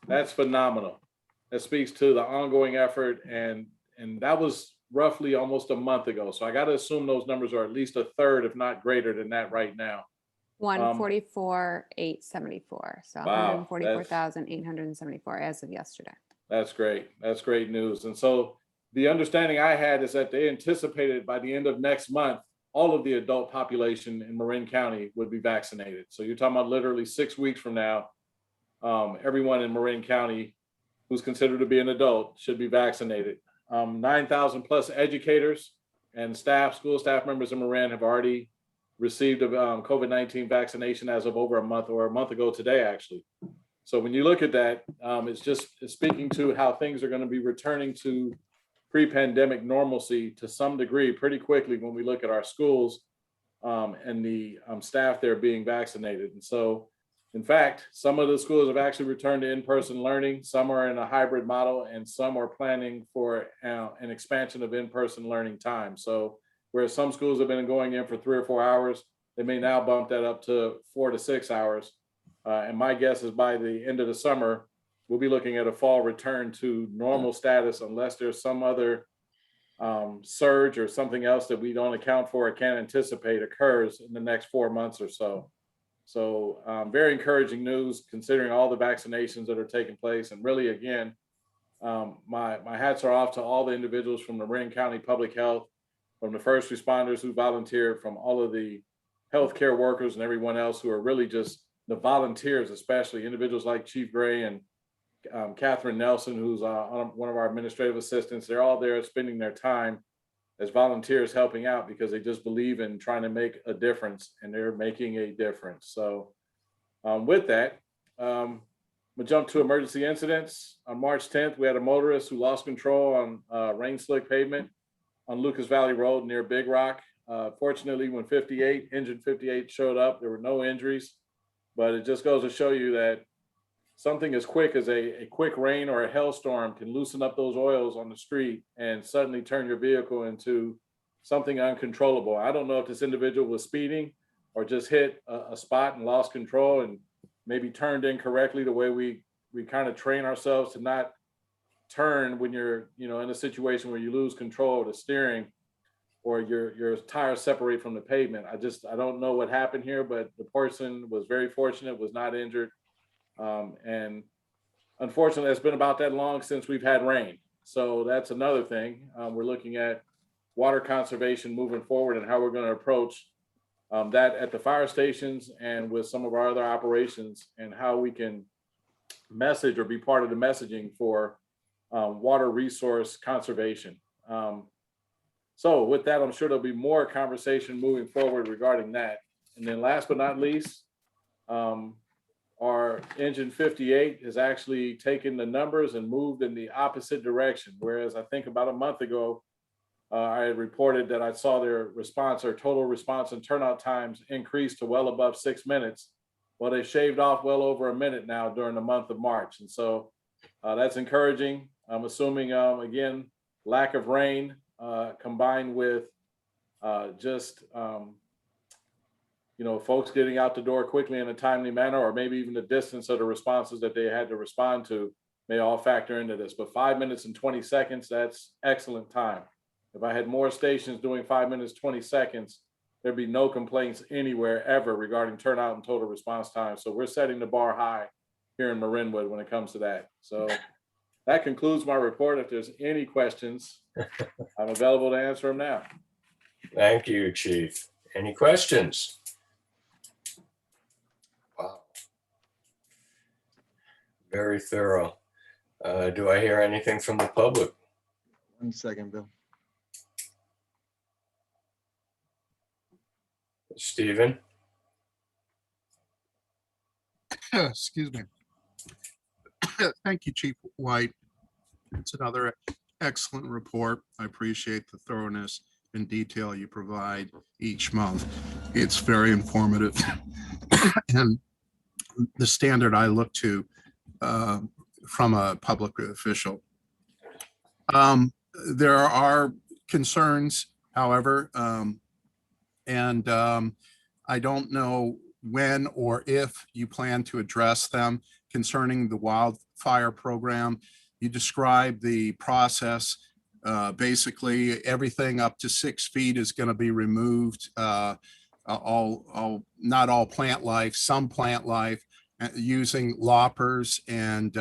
That's phenomenal. That speaks to the ongoing effort, and that was roughly almost a month ago. So I got to assume those numbers are at least a third, if not greater than that right now. 144,874. So Wow, 144,874 as of yesterday. That's great. That's great news. And so the understanding I had is that they anticipated by the end of next month, all of the adult population in Marin County would be vaccinated. So you're talking about literally 6 weeks from now, everyone in Marin County who's considered to be an adult should be vaccinated. 9,000 plus educators and staff, school staff members in Marin have already received a COVID-19 vaccination as of over a month, or a month ago today, actually. So when you look at that, it's speaking to how things are going to be returning to pre-pandemic normalcy to some degree pretty quickly when we look at our schools and the staff there being vaccinated. And so In fact, some of the schools have actually returned to in-person learning. Some are in a hybrid model, and some are planning for an expansion of in-person learning time. So whereas some schools have been going in for 3 or 4 hours, they may now bump that up to 4 to 6 hours. And my guess is by the end of the summer, we'll be looking at a fall return to normal status unless there's some other surge or something else that we don't account for or can't anticipate occurs in the next 4 months or so. So very encouraging news considering all the vaccinations that are taking place. And really, again, my hats are off to all the individuals from Marin County Public Health, from the first responders who volunteered, from all of the healthcare workers and everyone else who are really just the volunteers, especially individuals like Chief Gray and Catherine Nelson, who's one of our administrative assistants. They're all there spending their time as volunteers helping out because they just believe in trying to make a difference, and they're making a difference. So with that, we'll jump to emergency incidents. On March 10th, we had a motorist who lost control on rain slick pavement on Lucas Valley Road near Big Rock. Fortunately, when engine 58 showed up, there were no injuries, but it just goes to show you that something as quick as a quick rain or a hailstorm can loosen up those oils on the street and suddenly turn your vehicle into something uncontrollable. I don't know if this individual was speeding or just hit a spot and lost control and maybe turned incorrectly, the way we kind of train ourselves to not turn when you're in a situation where you lose control of the steering or your tires separate from the pavement. I don't know what happened here, but the person was very fortunate, was not injured. And unfortunately, it's been about that long since we've had rain. So that's another thing. We're looking at water conservation moving forward and how we're going to approach that at the fire stations and with some of our other operations, and how we can message or be part of the messaging for water resource conservation. So with that, I'm sure there'll be more conversation moving forward regarding that. And then last but not least, our engine 58 has actually taken the numbers and moved in the opposite direction. Whereas I think about a month ago, I had reported that I saw their total response and turnout times increased to well above 6 minutes. Well, they shaved off well over a minute now during the month of March. And so that's encouraging. I'm assuming, again, lack of rain combined with folks getting out the door quickly in a timely manner, or maybe even the distance of the responses that they had to respond to may all factor into this. But 5 minutes and 20 seconds, that's excellent time. If I had more stations doing 5 minutes, 20 seconds, there'd be no complaints anywhere ever regarding turnout and total response time. So we're setting the bar high here in Marinwood when it comes to that. So that concludes my report. If there's any questions, I'm available to answer them now. Thank you, Chief. Any questions? Wow. Very thorough. Do I hear anything from the public? 1 second, Bill. Stephen? Excuse me. Thank you, Chief White. It's another excellent report. I appreciate the thoroughness and detail you provide each month. It's very informative and the standard I look to from a public official. There are concerns, however, and I don't know when or if you plan to address them concerning the wildfire program. You described the process. Basically, everything up to 6 feet is going to be removed. Not all plant life, some plant life, using loppers and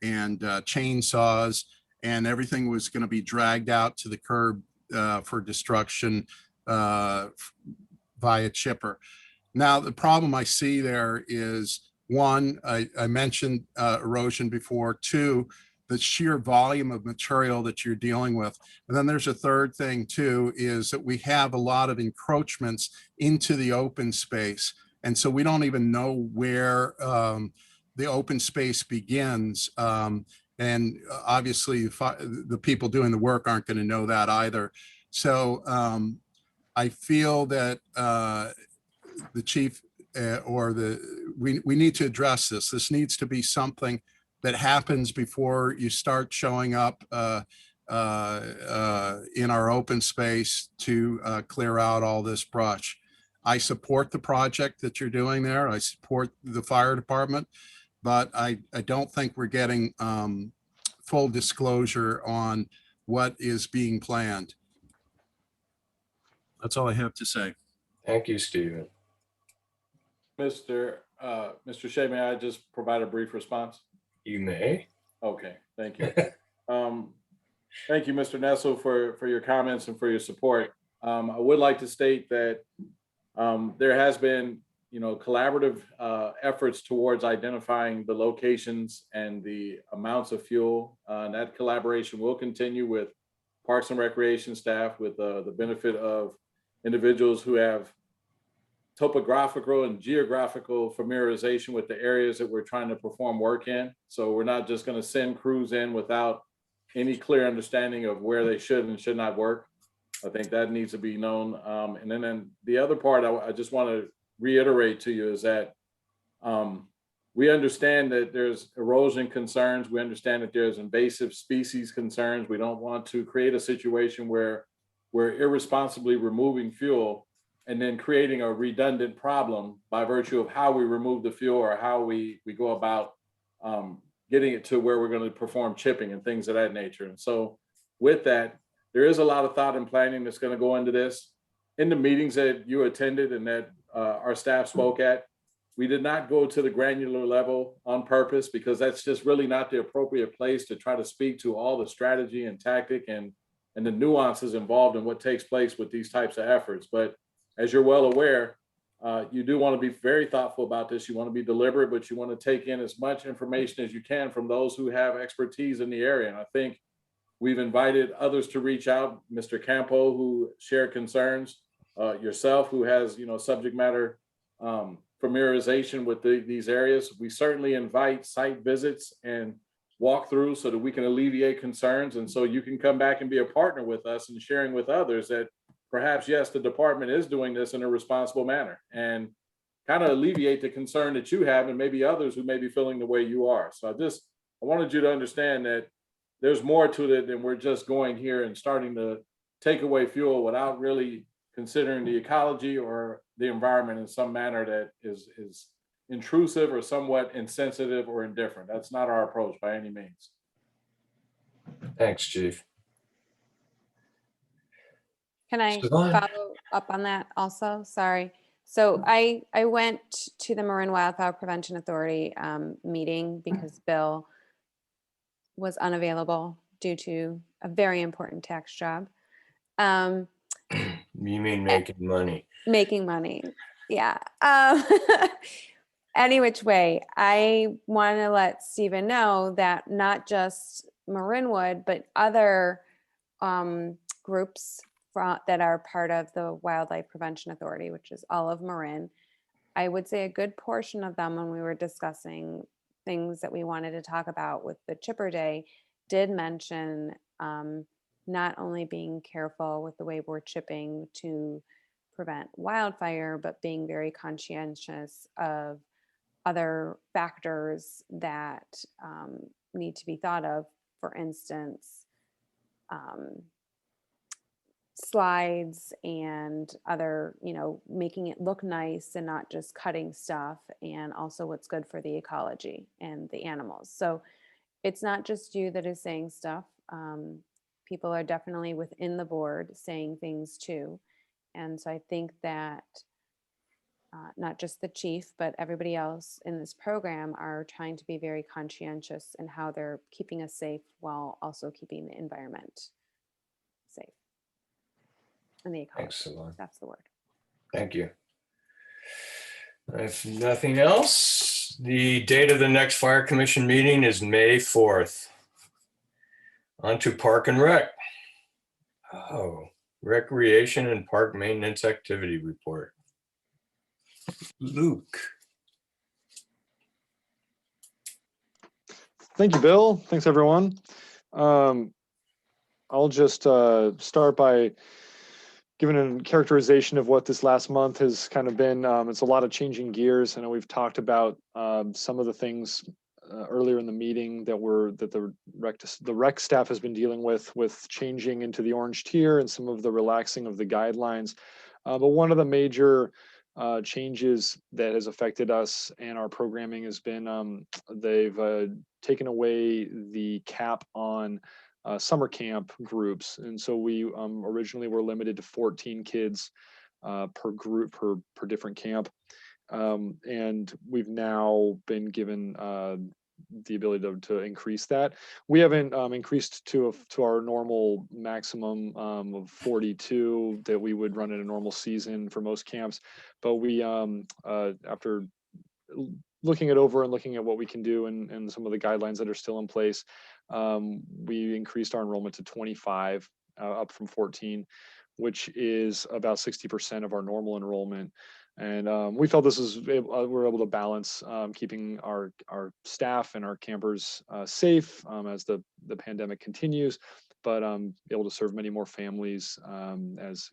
chainsaws, and everything was going to be dragged out to the curb for destruction via chipper. Now, the problem I see there is, one, I mentioned erosion before. Two, the sheer volume of material that you're dealing with. And then there's a third thing too, is that we have a lot of encroachments into the open space. And so we don't even know where the open space begins. And obviously the people doing the work aren't going to know that either. So I feel that the chief or we need to address this. This needs to be something that happens before you start showing up in our open space to clear out all this brush. I support the project that you're doing there. I support the fire department, but I don't think we're getting full disclosure on what is being planned. That's all I have to say. Thank you, Stephen. Mr. Shea, may I just provide a brief response? You may. Okay, thank you. Thank you, Mr. Nessel, for your comments and for your support. I would like to state that there has been, collaborative efforts towards identifying the locations and the amounts of fuel. And that collaboration will continue with Parks and Recreation staff, with the benefit of individuals who have topographical and geographical familiarization with the areas that we're trying to perform work in. So we're not just going to send crews in without any clear understanding of where they should and should not work. I think that needs to be known. And then the other part I just want to reiterate to you is that we understand that there's erosion concerns. We understand that there's invasive species concerns. We don't want to create a situation where we're irresponsibly removing fuel and then creating a redundant problem by virtue of how we remove the fuel or how we go about getting it to where we're going to perform chipping and things of that nature. And so with that, there is a lot of thought and planning that's going to go into this. In the meetings that you attended and that our staff spoke at, we did not go to the granular level on purpose because that's just really not the appropriate place to try to speak to all the strategy and tactic and the nuances involved in what takes place with these types of efforts. But as you're well aware, you do want to be very thoughtful about this. You want to be deliberate, but you want to take in as much information as you can from those who have expertise in the area. And I think we've invited others to reach out, Mr. Campo, who shared concerns, yourself, who has, subject matter familiarization with these areas. We certainly invite site visits and walkthroughs so that we can alleviate concerns. And so you can come back and be a partner with us in sharing with others that perhaps, yes, the department is doing this in a responsible manner and kind of alleviate the concern that you have and maybe others who may be feeling the way you are. So I wanted you to understand that there's more to it than we're just going here and starting to take away fuel without really considering the ecology or the environment in some manner that is intrusive or somewhat insensitive or indifferent. That's not our approach by any means. Thanks, Chief. Can I Siobhan? follow up on that also? Sorry. So I went to the Marin Wildfire Prevention Authority meeting because Bill was unavailable due to a very important tax job. You mean making money? Making money, yeah. Any which way, I want to let Stephen know that not just Marinwood, but other groups that are part of the Wildlife Prevention Authority, which is all of Marin. I would say a good portion of them, when we were discussing things that we wanted to talk about with the Chipper Day, did mention not only being careful with the way we're chipping to prevent wildfire, but being very conscientious of other factors that need to be thought of. For instance, slides and other, making it look nice and not just cutting stuff, and also what's good for the ecology and the animals. So it's not just you that is saying stuff. People are definitely within the board saying things too. And so I think that not just the chief, but everybody else in this program are trying to be very conscientious in how they're keeping us safe while also keeping the environment safe. And the ecology. Excellent. That's the word. Thank you. If nothing else, the date of the next Fire Commission meeting is May 4th. On to Park and Rec. Oh, Recreation and Park Maintenance Activity Report. Luke. Thank you, Bill. Thanks, everyone. I'll just start by given a characterization of what this last month has kind of been. It's a lot of changing gears. I know we've talked about some of the things earlier in the meeting that the rec staff has been dealing with changing into the orange tier and some of the relaxing of the guidelines. But one of the major changes that has affected us and our programming has been they've taken away the cap on summer camp groups. And so we originally were limited to 14 kids per group, per different camp. And we've now been given the ability to increase that. We haven't increased to our normal maximum of 42 that we would run in a normal season for most camps. But we, after looking it over and looking at what we can do and some of the guidelines that are still in place, we increased our enrollment to 25, up from 14, which is about 60% of our normal enrollment. And we felt we're able to balance keeping our staff and our campers safe as the pandemic continues, but able to serve many more families as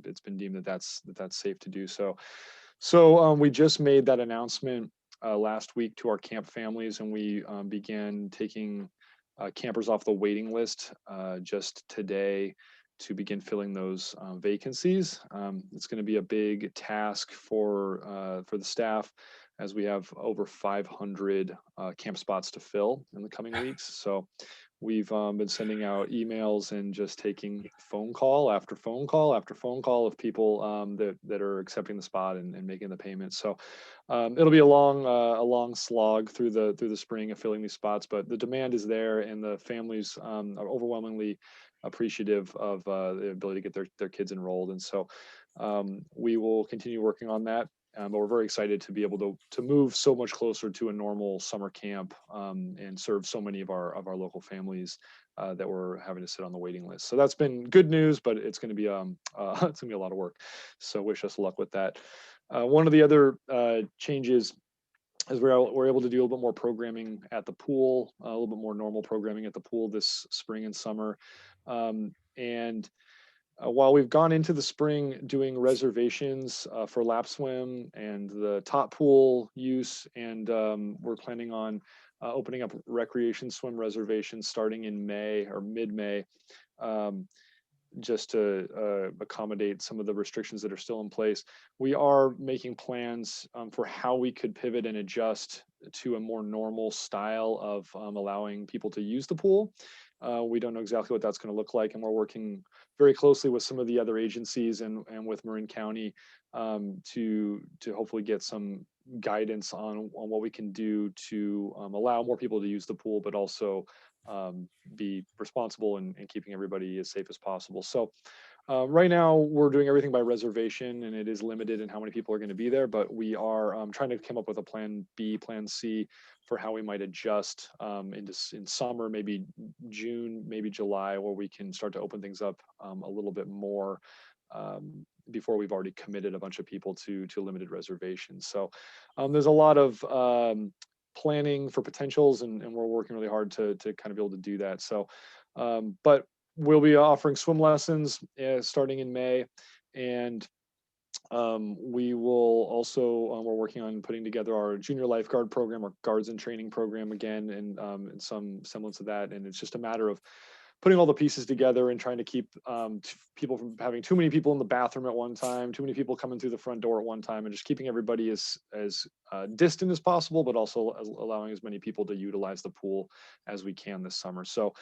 it's been deemed that's safe to do so. So we just made that announcement last week to our camp families, and we began taking campers off the waiting list just today to begin filling those vacancies. It's going to be a big task for the staff, as we have over 500 camp spots to fill in the coming weeks. So we've been sending out emails and just taking phone call after phone call after phone call of people that are accepting the spot and making the payment. So it'll be a long slog through the spring of filling these spots, but the demand is there, and the families are overwhelmingly appreciative of the ability to get their kids enrolled. And so we will continue working on that. But we're very excited to be able to move so much closer to a normal summer camp and serve so many of our local families that were having to sit on the waiting list. So that's been good news, but it's going to be it's going to be a lot of work. So wish us luck with that. One of the other changes is we're able to do a little bit more programming at the pool, a little bit more normal programming at the pool this spring and summer. While we've gone into the spring doing reservations for lap swim and the top pool use, and we're planning on opening up recreation swim reservations starting in May or mid-May, just to accommodate some of the restrictions that are still in place. We are making plans for how we could pivot and adjust to a more normal style of allowing people to use the pool. We don't know exactly what that's going to look like, and we're working very closely with some of the other agencies and with Marin County to hopefully get some guidance on what we can do to allow more people to use the pool, but also be responsible and keeping everybody as safe as possible. So right now we're doing everything by reservation, and it is limited in how many people are going to be there, but we are trying to come up with a plan B, plan C for how we might adjust in summer, maybe June, maybe July, where we can start to open things up a little bit more before we've already committed a bunch of people to limited reservations. So there's a lot of planning for potentials, and we're working really hard to kind of be able to do that. So, but we'll be offering swim lessons starting in May, and we will also, we're working on putting together our junior lifeguard program, our guards in training program again, and some semblance of that. And it's just a matter of putting all the pieces together and trying to keep people from having too many people in the bathroom at one time, too many people coming through the front door at one time, and just keeping everybody as distant as possible, but also allowing as many people to utilize the pool as we can this summer. So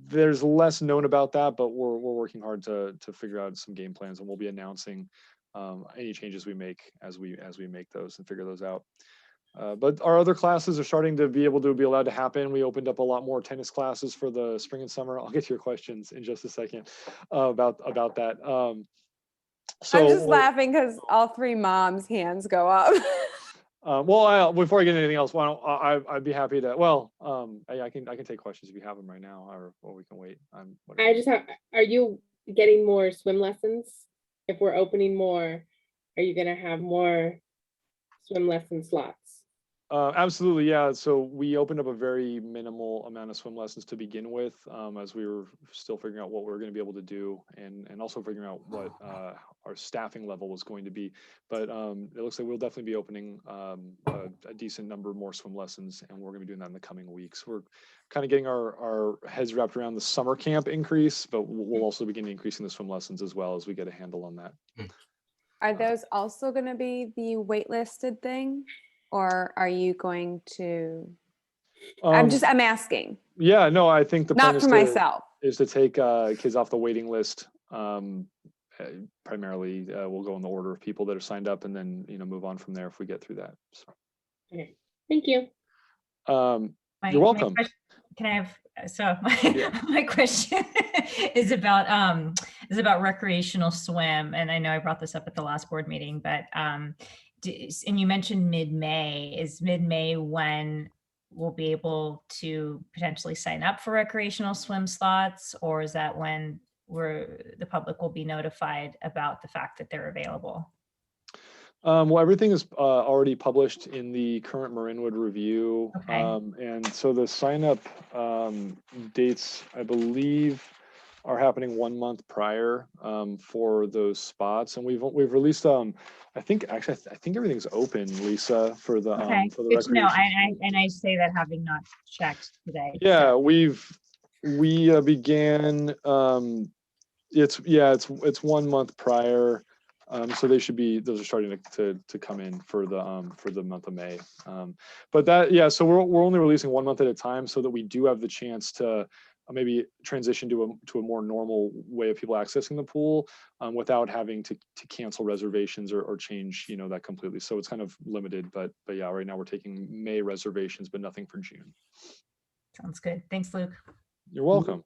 there's less known about that, but we're working hard to figure out some game plans, and we'll be announcing any changes we make as we make those and figure those out. But our other classes are starting to be allowed to happen. We opened up a lot more tennis classes for the spring and summer. I'll get to your questions in just a second about that. So I'm just laughing because all three moms' hands go up. Well, before I get into anything else, I'd be happy to. Well, I can take questions if you have them right now, or we can wait. Are you getting more swim lessons? If we're opening more, are you gonna have more swim lesson slots? Absolutely, yeah. So we opened up a very minimal amount of swim lessons to begin with, as we were still figuring out what we were going to be able to do, and also figuring out what our staffing level was going to be. But it looks like we'll definitely be opening a decent number more swim lessons, and we're going to be doing that in the coming weeks. We're kind of getting our heads wrapped around the summer camp increase, but we'll also begin increasing the swim lessons as well as we get a handle on that. Are those also going to be the waitlisted thing? Or are you going to, I'm asking, Yeah, no, I think the plan not for myself. is to take kids off the waiting list. Primarily, we'll go in the order of people that are signed up, and then move on from there if we get through that. So, Okay, thank you. you're welcome. Can I have, so my, Yeah. my question is about recreational swim. And I know I brought this up at the last board meeting, but and you mentioned mid-May. Is mid-May when we'll be able to potentially sign up for recreational swim slots, or is that when the public will be notified about the fact that they're available? Well, everything is already published in the current Marinwood review. Okay. And so the sign up dates, I believe, are happening 1 month prior for those spots. And we've released, I think everything's open, Lisa, for the Okay, for the good to know. recreation. And I say that having not checked today. Yeah, So, we began, it's 1 month prior. So those are starting to come in for the month of May. But so we're only releasing 1 month at a time so that we do have the chance to maybe transition to a more normal way of people accessing the pool without having to cancel reservations or change that completely. So it's kind of limited, but yeah, right now we're taking May reservations, but nothing for June. sounds good. Thanks, Luke. You're welcome.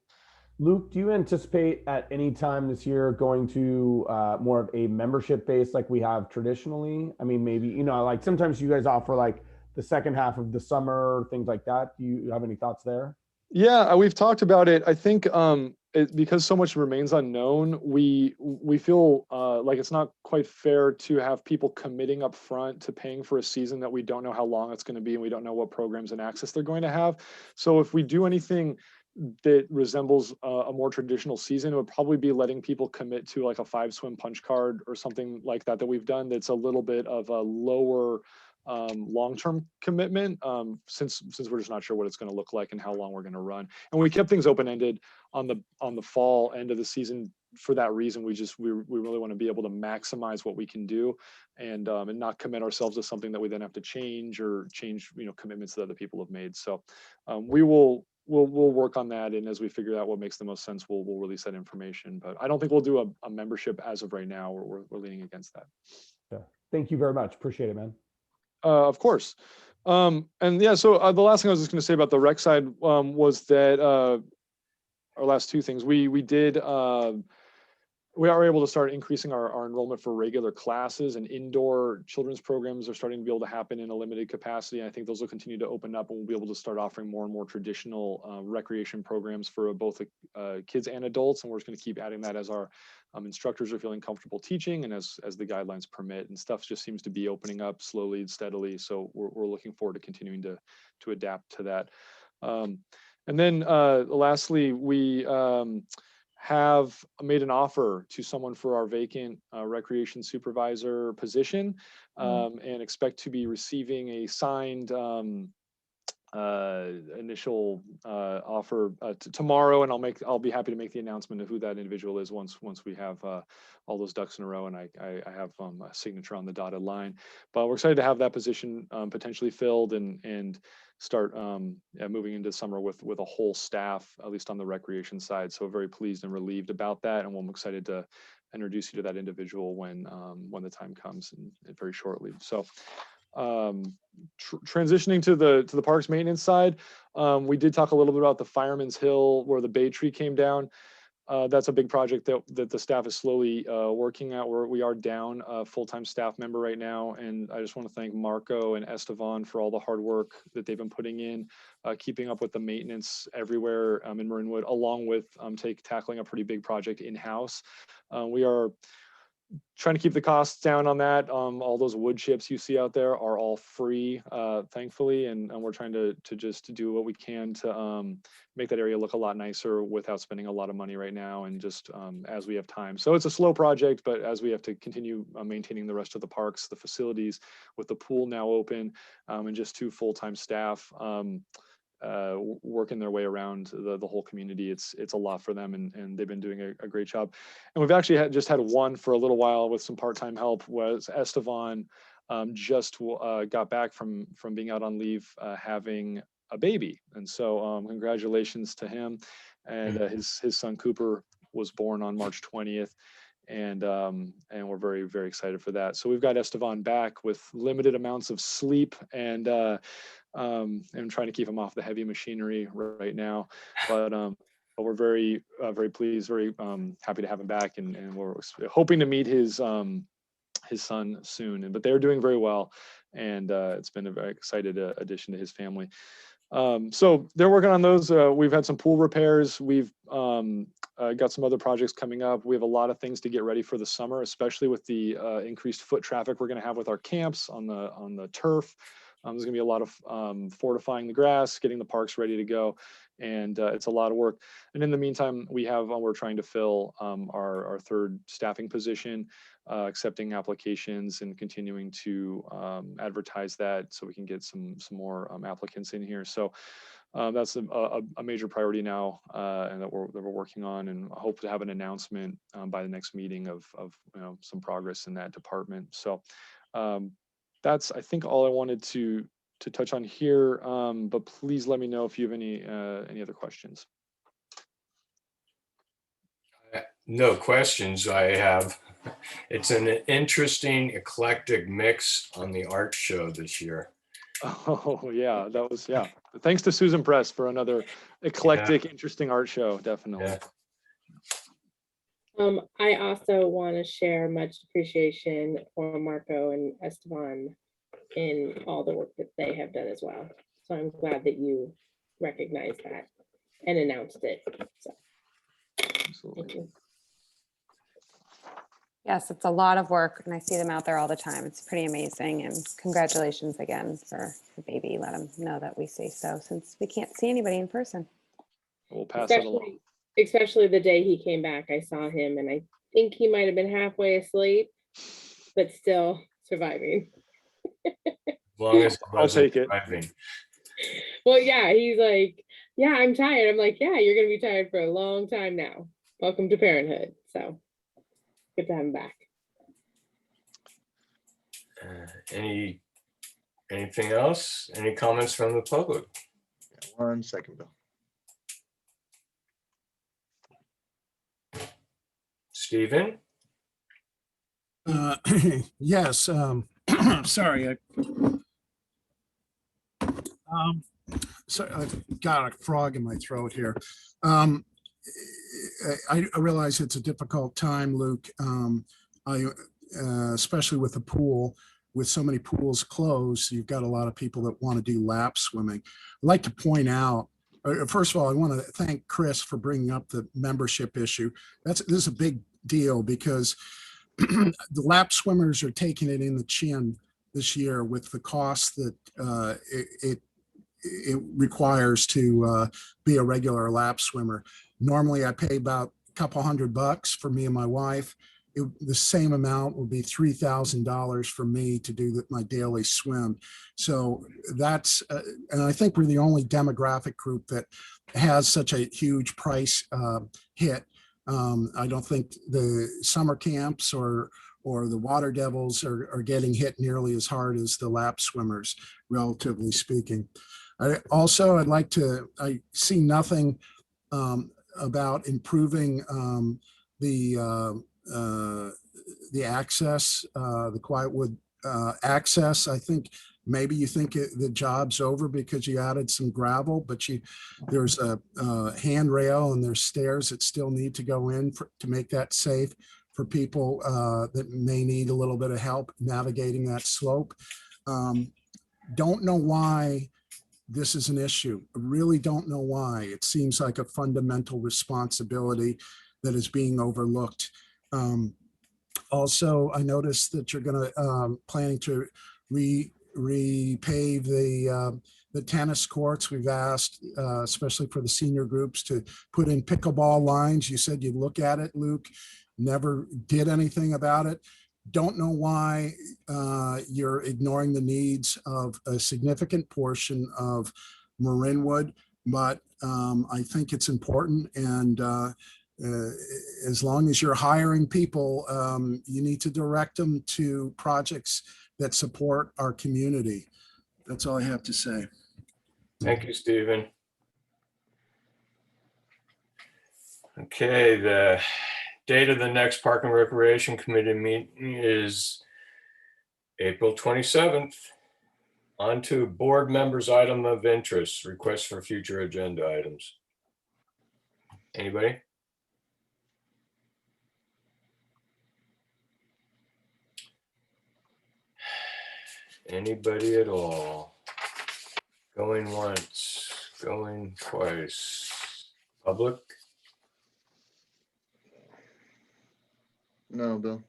Luke, do you anticipate at any time this year going to more of a membership base like we have traditionally? I mean, maybe, like sometimes you guys offer like the second half of the summer, things like that. Do you have any thoughts there? Yeah, we've talked about it. I think because so much remains unknown, we feel like it's not quite fair to have people committing up front to paying for a season that we don't know how long it's going to be, and we don't know what programs and access they're going to have. So if we do anything that resembles a more traditional season, it would probably be letting people commit to like a 5 swim punch card or something like that we've done that's a little bit of a lower long-term commitment, since we're just not sure what it's going to look like and how long we're going to run. And we kept things open-ended on the fall end of the season for that reason. We really want to be able to maximize what we can do and not commit ourselves to something that we then have to change commitments that other people have made. So we'll work on that, and as we figure out what makes the most sense, we'll release that information. But I don't think we'll do a membership as of right now. We're leaning against that. Yeah. Thank you very much. Appreciate it, man. Of course. And yeah, so the last thing I was just going to say about the rec side was that our last two things, we are able to start increasing our enrollment for regular classes, and indoor children's programs are starting to be able to happen in a limited capacity. I think those will continue to open up, and we'll be able to start offering more and more traditional recreation programs for both kids and adults. And we're just going to keep adding that as our instructors are feeling comfortable teaching, and as the guidelines permit, and stuff just seems to be opening up slowly and steadily. So we're looking forward to continuing to adapt to that. And then lastly, we have made an offer to someone for our vacant recreation supervisor position, and expect to be receiving a signed initial offer tomorrow, and I'll be happy to make the announcement of who that individual is once we have all those ducks in a row, and I have a signature on the dotted line. But we're excited to have that position potentially filled and start moving into summer with a whole staff, at least on the recreation side. So very pleased and relieved about that, and I'm excited to introduce you to that individual when the time comes, and very shortly. So transitioning to the parks maintenance side, we did talk a little bit about the Fireman's Hill where the bay tree came down. That's a big project that the staff is slowly working at. We are down a full-time staff member right now, and I just want to thank Marco and Estevan for all the hard work that they've been putting in, keeping up with the maintenance everywhere in Marinwood, along with tackling a pretty big project in-house. trying to keep the costs down on that. All those wood chips you see out there are all free, thankfully, and we're trying to just do what we can to make that area look a lot nicer without spending a lot of money right now, and just as we have time. So it's a slow project, but as we have to continue maintaining the rest of the parks, the facilities, with the pool now open, and just 2 full-time staff working their way around the whole community. It's a lot for them, and they've been doing a great job. And we've actually just had one for a little while with some part-time help. Was Estevan just got back from being out on leave, having a baby, and so congratulations to him. And his son Cooper was born on March 20th. And we're very, very excited for that. So we've got Estevan back with limited amounts of sleep, and trying to keep him off the heavy machinery right now. But we're very, very pleased, very happy to have him back, and we're hoping to meet his son soon. But they're doing very well, and it's been a very excited addition to his family. So they're working on those. We've had some pool repairs. We've got some other projects coming up. We have a lot of things to get ready for the summer, especially with the increased foot traffic we're going to have with our camps on the turf. There's going to be a lot of fortifying the grass, getting the parks ready to go, and it's a lot of work. And in the meantime, we're trying to fill our 3rd staffing position, accepting applications and continuing to advertise that so we can get some more applicants in here. So that's a major priority now, and that we're working on, and I hope to have an announcement by the next meeting of some progress in that department. So that's, I think, all I wanted to touch on here. But please let me know if you have any other questions. No questions I have. It's an interesting, eclectic mix on the art show this year. Oh yeah, that was, yeah. Thanks to Susan Press for another eclectic, interesting art show, definitely. Yeah. I also want to share much appreciation for Marco and Esteban in all the work that they have done as well. So I'm glad that you recognized that and announced it. So, Absolutely. thank you. Yes, it's a lot of work, and I see them out there all the time. It's pretty amazing, and congratulations again for the baby. Let them know that we say so, since we can't see anybody in person. We'll pass that along. Especially the day he came back, I saw him, and I think he might have been halfway asleep, but still surviving. As long as I'll take it. Well, yeah, he's like, yeah, I'm tired. I'm like, yeah, you're gonna be tired for a long time now. Welcome to parenthood. So good to have him back. Anything else? Any comments from the public? Yeah, 1 second, Bill. Stephen? Yes, sorry. So I've got a frog in my throat here. I realize it's a difficult time, Luke. Especially with the pool, with so many pools closed, you've got a lot of people that want to do lap swimming. I'd like to point out, first of all, I want to thank Chris for bringing up the membership issue. This is a big deal because the lap swimmers are taking it in the chin this year with the cost that it requires to be a regular lap swimmer. Normally I pay about a couple $100 for me and my wife. The same amount would be $3,000 for me to do my daily swim. So that's, and I think we're the only demographic group that has such a huge price hit. I don't think the summer camps or the water devils are getting hit nearly as hard as the lap swimmers, relatively speaking. I'd like to, I see nothing about improving the access, the Quietwood access. I think maybe you think the job's over because you added some gravel, but there's a handrail and there's stairs that still need to go in to make that safe for people that may need a little bit of help navigating that slope. Don't know why this is an issue. I really don't know why. It seems like a fundamental responsibility that is being overlooked. Also, I noticed that you're gonna, planning to repave the tennis courts. We've asked, especially for the senior groups, to put in pickleball lines. You said you'd look at it, Luke, never did anything about it. Don't know why you're ignoring the needs of a significant portion of Marinwood, but I think it's important. And as long as you're hiring people, you need to direct them to projects that support our community. That's all I have to say. Thank you, Stephen. Okay, the date of the next Park and Recreation Committee meeting is April 27th. On to board members' item of interest, requests for future agenda items. Anybody? Anybody at all? Going once, going twice. Public? No, Bill.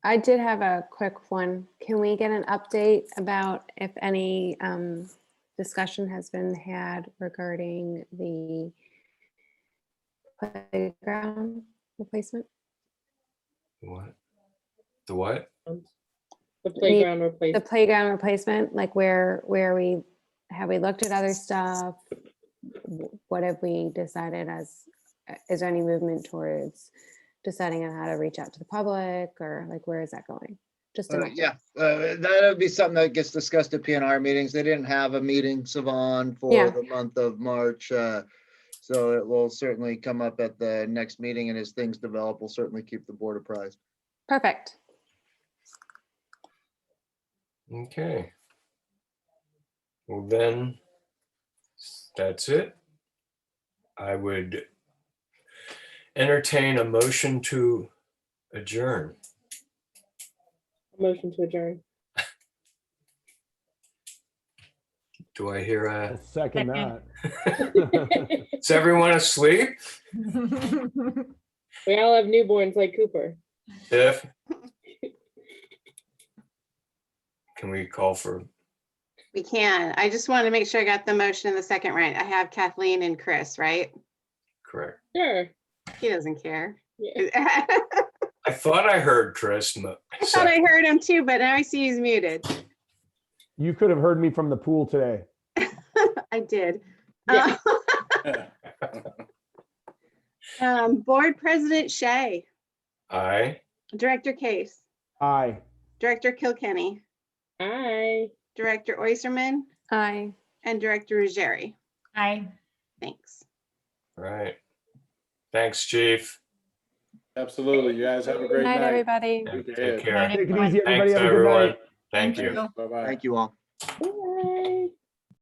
I did have a quick one. Can we get an update about if any discussion has been had regarding the playground replacement? What? The what? The playground The replacement. playground replacement, like where have we looked at other stuff? What have we decided as, is there any movement towards deciding on how to reach out to the public, or like, where is that going? Just an update. Yeah, that would be something that gets discussed at PNR meetings. They didn't have a meeting, Savon, for Yeah. the month of March. So it will certainly come up at the next meeting, and as things develop, we'll certainly keep the board apprised. Perfect. Okay. Well, then, that's it. I would entertain a motion to adjourn. Motion to adjourn. Do I hear I'll a, second that. is everyone asleep? We all have newborns like Cooper. If, can we call for, We can. I just want to make sure I got the motion in the second right. I have Kathleen and Chris, right? correct? Sure. He doesn't care. Yeah. I thought I heard Chris. I thought I heard him too, but now I see he's muted. You could have heard me from the pool today. I did. Yeah. Board President Shea, Aye. Director Case, Aye. Director Kilkenny, Hi. Director Oyserman, Aye. and Director Ruggieri. Aye. Thanks. Right. Thanks, Chief. Absolutely. You guys have a Good great night, night. everybody. Yeah, Keep your take head. care. Take it Bye. easy, everybody. Thanks, Have a good everyone. night. Thank you. Bye-bye. Thank you all. Bye.